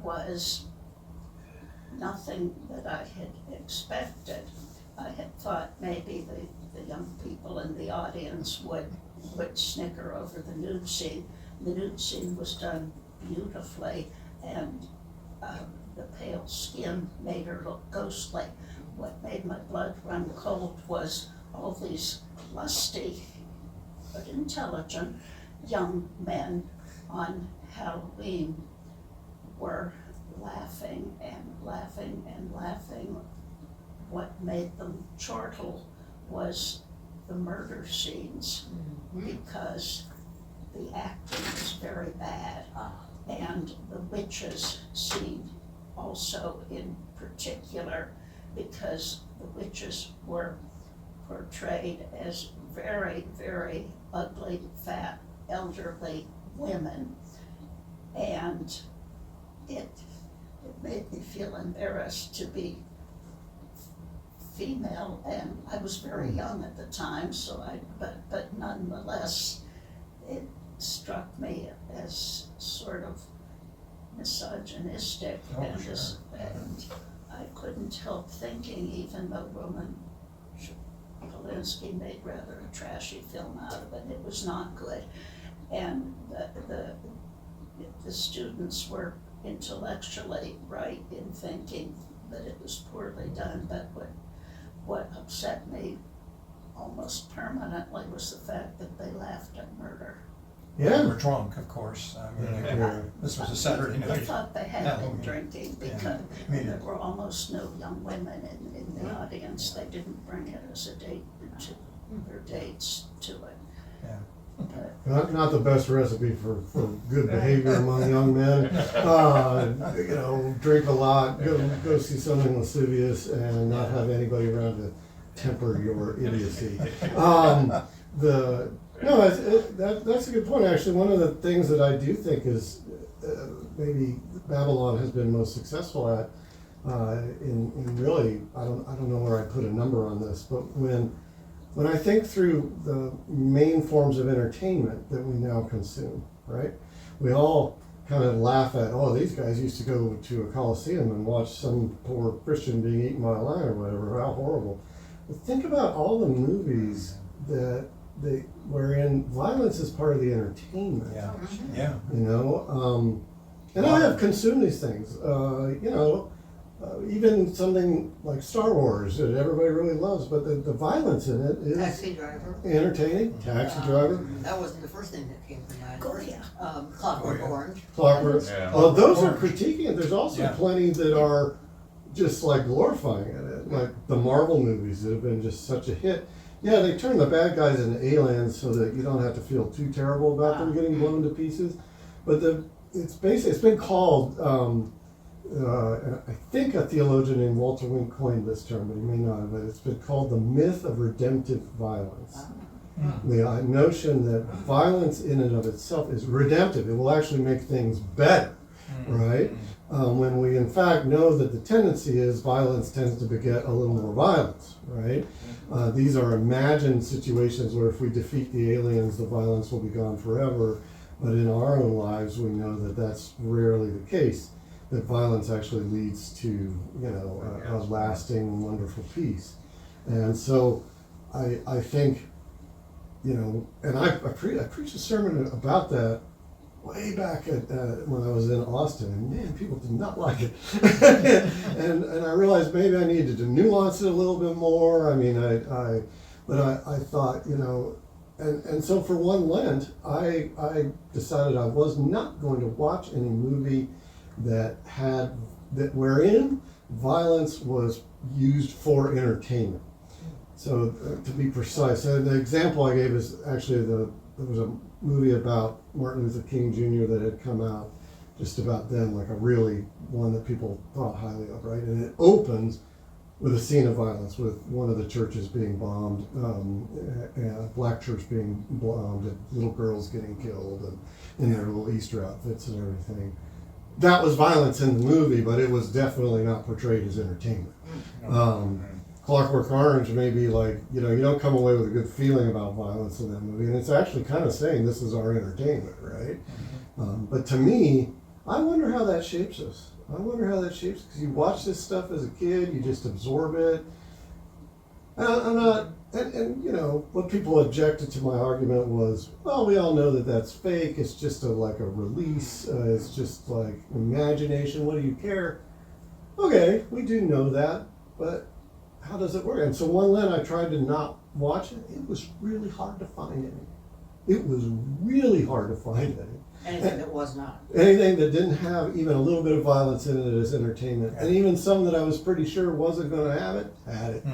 was nothing that I had expected. I had thought maybe the young people in the audience would snicker over the nude scene. The nude scene was done beautifully, and the pale skin made her look ghostly. What made my blood run cold was all these lusty but intelligent young men on Halloween were laughing and laughing and laughing. What made them chortle was the murder scenes, because the acting was very bad, and the witches scene also in particular, because the witches were portrayed as very, very ugly, fat, elderly women, and it made me feel embarrassed to be female, and I was very young at the time, so but nonetheless, it struck me as sort of misogynistic. Oh, and sure. and I couldn't help thinking, even though Roman Polanski made rather a trashy film out of it, it was not good. And the students were intellectually right in thinking that it was poorly done, but what upset me almost permanently was the fact that they laughed at murder. They Yeah. were drunk, of course. I mean, Yeah. this was a Saturday They night. thought they had Yeah, been okay. drinking because I mean, there were almost no young women in the audience. They didn't bring it as a date to their dates to it. Yeah. Not the best recipe for good behavior among young men. You know, drink a lot, go see something lascivious, and not have anybody around to temper your idiocy. That's a good point. Actually, one of the things that I do think is maybe Babylon has been most successful at in really, I don't know where I put a number on this, but when I think through the main forms of entertainment that we now consume, right? We all kind of laugh at, oh, these guys used to go to a coliseum and watch some poor Christian being eaten by a lion or whatever. How horrible! But think about all the movies wherein violence is part of the entertainment. Yeah. Yeah. You know, and I have consumed these things. You know, even something like Star Wars that everybody really loves, but the violence in it is Taxi Driver. entertaining. Taxi Driver, That wasn't the first thing that came to mind. Oh, yeah. Clockwork Oh, yeah. Orange. Clockwork. Yeah. Well, those are Orange. critiquing it. There's also Yeah. plenty that are just like glorifying it, like the Marvel movies that have been just such a hit. Yeah, they turn the bad guys into aliens so that you don't have to feel too terrible about them getting blown to pieces. But it's been called. I think a theologian named Walter Wink coined this term, but he may not have. But it's been called the myth of redemptive violence. The notion that violence in and of itself is redemptive. It will actually make things better, right? When we in fact know that the tendency is violence tends to beget a little more violence, right? These are imagined situations where if we defeat the aliens, the violence will be gone forever. But in our own lives, we know that that's rarely the case. That violence actually leads to, you know, a lasting, wonderful peace. And so I think, you know, and I preached a sermon about that way back when I was in Austin, and man, people did not like it. and I realized maybe I needed to nuance it a little bit more. I mean, I thought, you know, and so for one Lent, I decided I was not going to watch any movie wherein violence was used for entertainment. So to be precise, the example I gave is actually there was a movie about Martin Luther King Jr. that had come out just about then, like a really one that people thought highly of, right? And it opens with a scene of violence, with one of the churches being bombed, a black church being bombed, and little girls getting killed, and in their little Easter outfits and everything. That was violence in the movie, but it was definitely not portrayed as entertainment. Clockwork Orange may be like, you know, you don't come away with a good feeling about violence in that movie, and it's actually kind of saying this is our entertainment, right? But to me, I wonder how that shapes us. I wonder how that shapes, because you watch this stuff as a kid, you just absorb it. And you know, what people objected to my argument was, well, we all know that that's fake. It's just like a release. It's just like imagination. What do you care? Okay, we do know that, but how does it work? And so one Lent I tried to not watch it. It was really hard to find any. It was really hard to find any. Anything that was not. Anything that didn't have even a little bit of violence in it as entertainment. And even some that I was pretty sure wasn't going to have it, had it.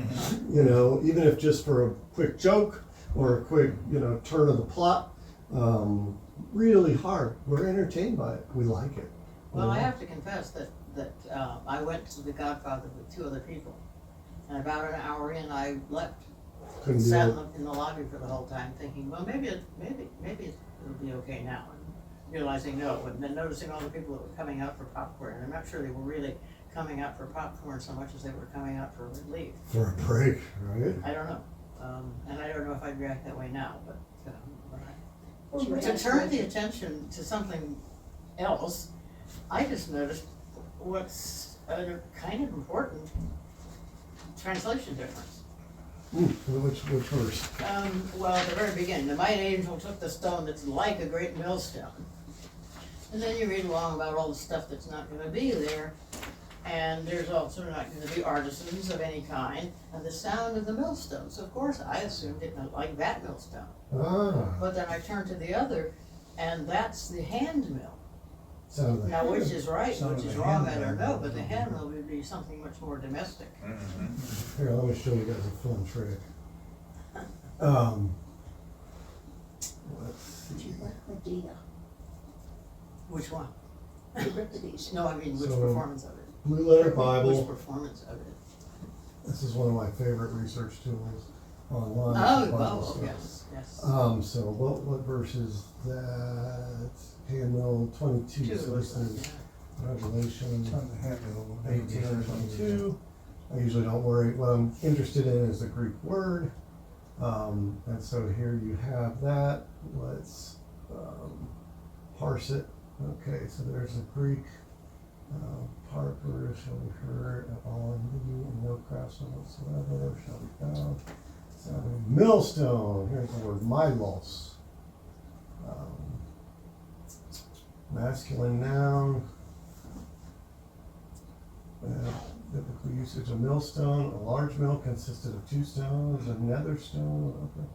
You know, even if just for a quick joke or a quick, you know, turn of the plot. Really hard. We're entertained by it. We like it. Well, I have to confess that I went to The Godfather with 2 other people. And about an hour in, I left. Couldn't do Sat it. in the lobby for the whole time thinking, well, maybe it'll be okay now. And realizing no, and then noticing all the people that were coming out for popcorn. And I'm not sure they were really coming out for popcorn so much as they were coming out for relief. For a break, right? I don't know. And I don't know if I'd react that way now, but Well, to turn the attention to something else I just noticed what's a kind of important translation difference. Which verse? Well, at the very beginning, the mighty angel took the stone that's like a great millstone. And then you read along about all the stuff that's not gonna be there. And there's also not gonna be artisans of any kind, and the sound of the millstone. So of course, I assumed it meant like that millstone. Ah, But then I turned to the other, and that's the hand mill. sound of the Now, which is right, Sound which of is the wrong, I hand don't mill. know, but the hand mill would be something much more domestic. Here, let me show you guys a fun trick. Let's Would see. you like Medea? Which one? Euripides. No, I mean, which So- performance of it? Blue Letter Which Bible. performance of it? This is one of my favorite research tools online. Oh, for Bible oh, stuff. yes. So what verse is that? Handle 22, Two so or this something, is yeah. Revelation It's on the handle. 18 or 22. I usually don't worry, what I'm interested in is the Greek word. And so here you have that, let's parse it. Okay, so there's a Greek, Harper shall be heard of all in thee, and no craftsman whatsoever shall be found. So millstone, here's the word milos. Masculine noun. Biblical usage of millstone, a large mill consisted of 2 stones, a nether stone, okay.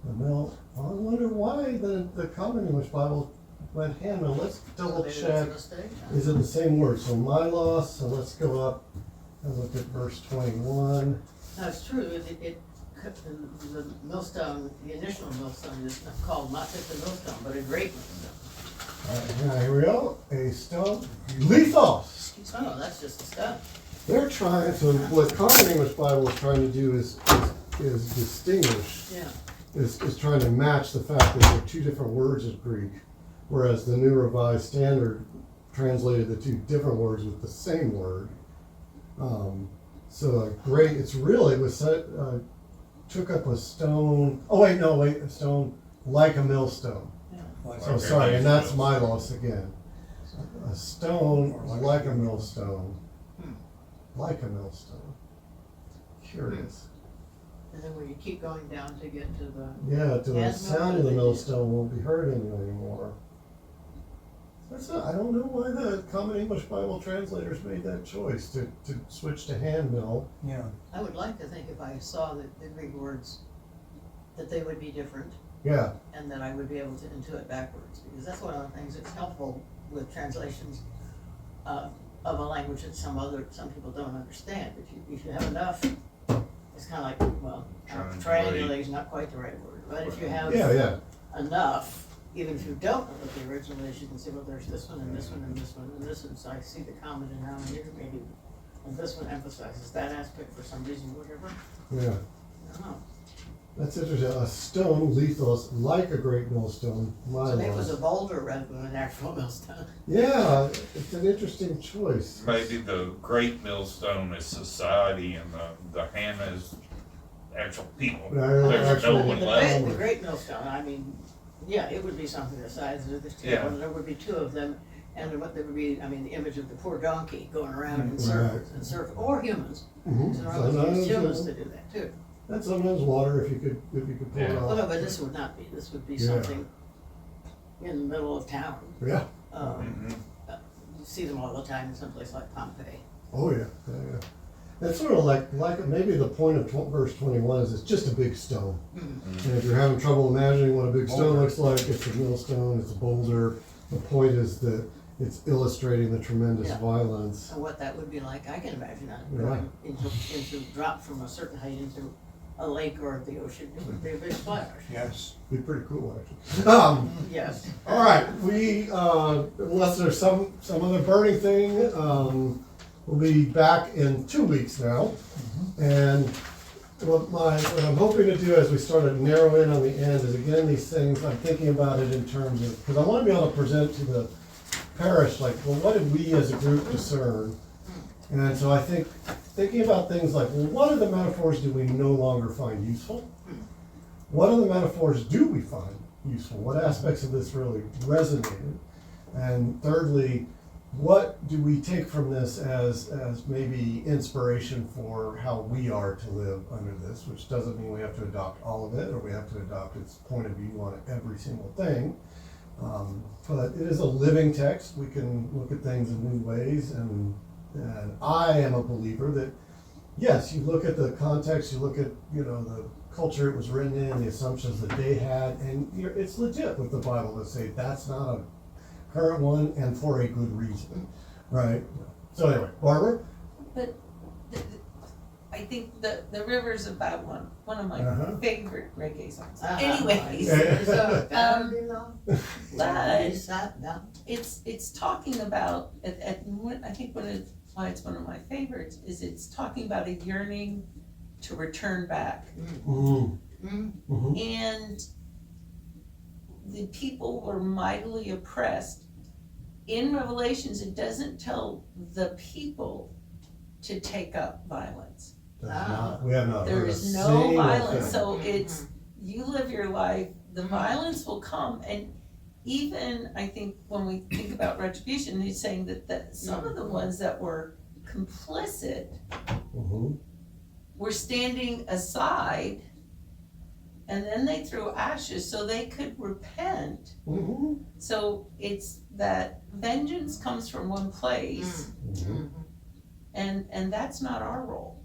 The mill, I wonder why the Common English Bible went hand mill. Let's double Maybe that's a check. mistake, huh? Is it the same word? So milos, so let's go up and look at verse 21. No, it's true, the millstone, the initial millstone is called not just a millstone, but a great millstone. Alright, now here we go, a stone, lithos. Oh, that's just a stone. They're trying to, what Common English Bible is trying to do is distinguish, Yeah. is trying to match the fact that there are 2 different words of Greek, whereas the New Revised Standard translated the 2 different words with the same word. So a great, it's really, took up a stone, a stone like a millstone. So Okay, sorry, and that's millstone. milos again. A stone like a millstone. Like a millstone. Curious. And then when you keep going down to get to the, Yeah, to the Hand sound of the mill. millstone won't be heard anymore. I don't know why the Common English Bible translators made that choice to switch to hand mill. Yeah, I would like to think if I saw the Greek words, that they would be different, Yeah, and that I would be able to intuit backwards, because that's one of the things that's helpful with translations of a language that some people don't understand. If you have enough, it's kind of like, well, triangulate is not quite the right word, but if you have yeah. enough, even if you don't know what the original is, you can say, well, there's this one and this one and this one and this one, so I see the common denominator maybe, and this one emphasizes that aspect for some reason, whatever. Yeah. I don't know. That's interesting. A stone, lithos, like a great millstone, So maybe it was a milos. boulder rather than an actual millstone. Yeah, it's an interesting choice. Maybe the great millstone is society and the hand is actual people. But I There's actually- no one The left. great millstone, I mean, yeah, it would be something the size of this table, Yeah. and there would be 2 of them, and there would be, the image of the poor donkey going around in Right. circles, or humans. Mhm. So normally use humans Sometimes, to do that too. and sometimes water if you could pull it Yeah. Well, off. no, but this would not be, this would be Yeah. something in the middle of town. Yeah. Mhm. You see them all the time in someplace like Pompeii. Oh yeah. It's sort of like maybe the point of verse 21 is it's just a big stone. And if you're having trouble imagining what a big stone looks like, it's a millstone, it's a boulder. The point is that it's illustrating the tremendous Yeah. violence. And what that would be like, I can imagine that Yeah. going into drop from a certain height into a lake or the ocean, it would be a big splash. yes. Be pretty cool actually. Yes. All right, we unless there's some other burning thing, we'll be back in 2 weeks now. And what I'm hoping to do as we start to narrow in on the end is again these things, I'm thinking about it in terms of, because I want to be able to present to the parish, like, well, what did we as a group discern? And so I think thinking about things like, well, what are the metaphors do we no longer find useful? What other metaphors do we find useful? What aspects of this really resonated? And thirdly, what do we take from this as maybe inspiration for how we are to live under this, which doesn't mean we have to adopt all of it or we have to adopt its point of view on every single thing. But it is a living text. We can look at things in new ways, and I am a believer that, yes, you look at the context, you look at, the culture it was written in, the assumptions that they had, and it's legit with the Bible to say that's not a current one and for a good reason, right? So anyway, Barbara? But I think the Rivers of Babylon, one of my favorite reggae songs. Anyways, it's talking about I think why it's one of my favorites is it's talking about a yearning to return back, and the people were mightily oppressed. In Revelations, it doesn't tell the people to take up violence. We have not. There is no violence, so it's, you live your life, the violence will come, and even, I think, when we think about retribution, he's saying that some of the ones that were complicit were standing aside, and then they threw ashes so they could repent. So it's that vengeance comes from one place, and that's not our role.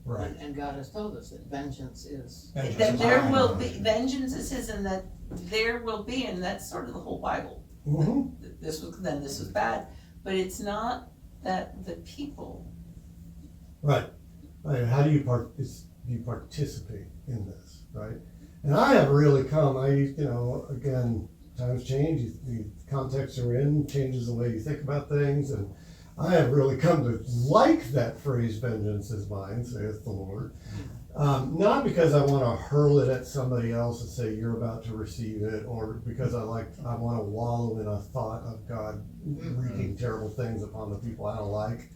Right. And God has told us that vengeance is. That there will be, vengeance is his, and that there will be, and that's sort of the whole Bible. This was bad, but it's not that the people. Right. How do you participate in this, right? And I have really come, again, times change, the context you're in changes the way you think about things, and I have really come to like that phrase, vengeance is mine, saith the Lord. Not because I want to hurl it at somebody else and say you're about to receive it, or because I want to wallow in a thought of God wreaking terrible things upon the people I don't like.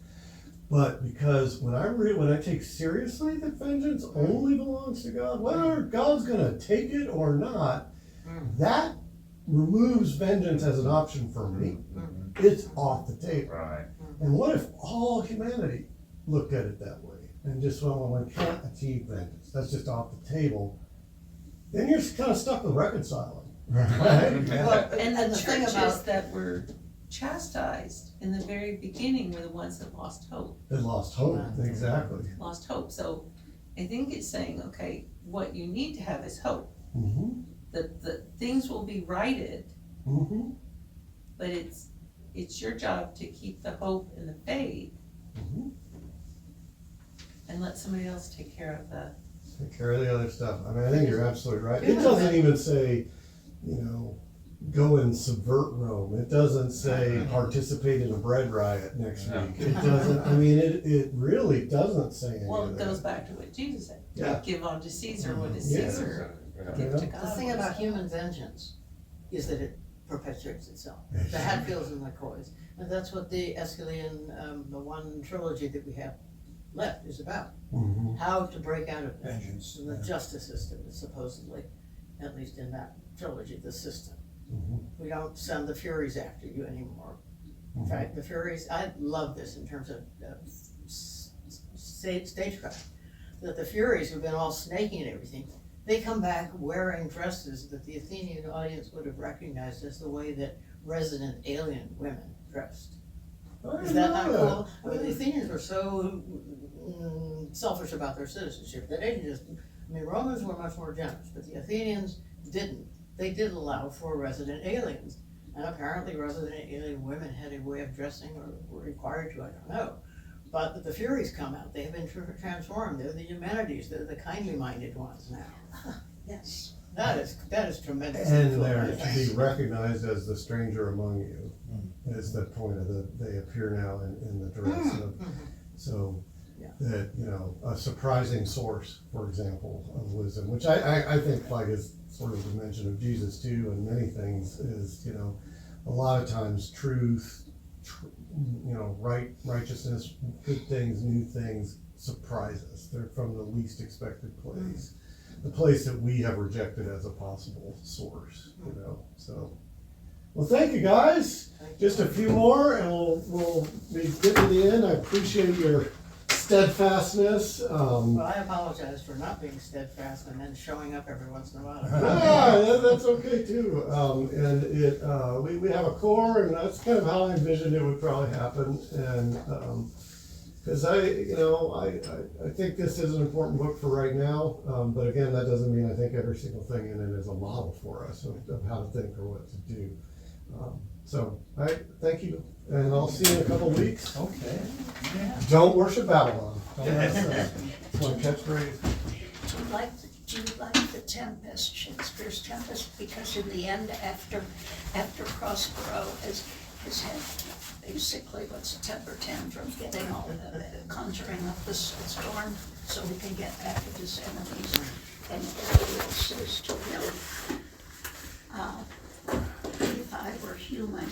But because when I take seriously that vengeance only belongs to God, whether God's going to take it or not, that removes vengeance as an option for me. It's off the table. Right. And what if all humanity looked at it that way and just went, well, one can't achieve vengeance, that's just off the table? Then you're kind of stuck with reconciling. Right? Well, And the thing churches about that were chastised in the very beginning were the ones that lost hope. They lost hope, exactly. Lost hope. So I think it's saying, okay, what you need to have is hope. The things will be righted, but it's your job to keep the hope and the faith, and let somebody else take care of the. Take care of the other stuff. I mean, I think you're absolutely right. It doesn't even say, go and subvert Rome. It doesn't say participate in a bread riot next week. It doesn't, it really doesn't say any Well, of it that. goes back to what Jesus said. Yeah. Give unto Caesar what is Yeah. Caesar. Give to God. the thing about human vengeance is that it perpetuates itself. The Hatfields and the McCoys. And that's what the Aeschylean, the one trilogy that we have left is about. How to break out of Vengeance. the justice system is supposedly, at least in that trilogy, the system. We don't send the Furies after you anymore. In fact, the Furies, I love this in terms of stagecraft, that the Furies who've been all snaky and everything, they come back wearing dresses that the Athenian audience would have recognized as the way that resident alien women dressed. Is that not cool? I mean, the Athenians were so selfish about their citizenship that they just, Romans were much more generous, but the Athenians didn't. They did allow for resident aliens, and apparently resident alien women had a way of dressing, or were required to, I don't know. But the Furies come out, they have been transformed, they're the humanities, they're the kindly minded ones now. Yes. That is tremendous. And they're to be recognized as the stranger among you, is the point of they appear now in the dress of, so that, a surprising source, for example, of wisdom, which I think like is sort of the mention of Jesus too, and many things is, a lot of times truth, righteousness, good things, new things surprise us. They're from the least expected place. The place that we have rejected as a possible source, so Well, thank you, guys. Just a few more and we'll be getting to the end. I appreciate your steadfastness. Well, I apologize for not being steadfast and then showing up every once in a while. That's okay too. And we have a core, and that's kind of how I envisioned it would probably happen. And because I think this is an important book for right now. But again, that doesn't mean I think every single thing in it is a model for us of how to think or what to do. So, all right, thank you, and I'll see you in a couple weeks. Okay. Don't worship Babylon. That's my catchphrase. Do you like the Tempest, Shakespeare's Tempest? Because in the end, after Prospero has had basically what's a temper tantrum, getting all conjuring up the storm so he can get back at his enemies, and Ariel says to him, if I were human,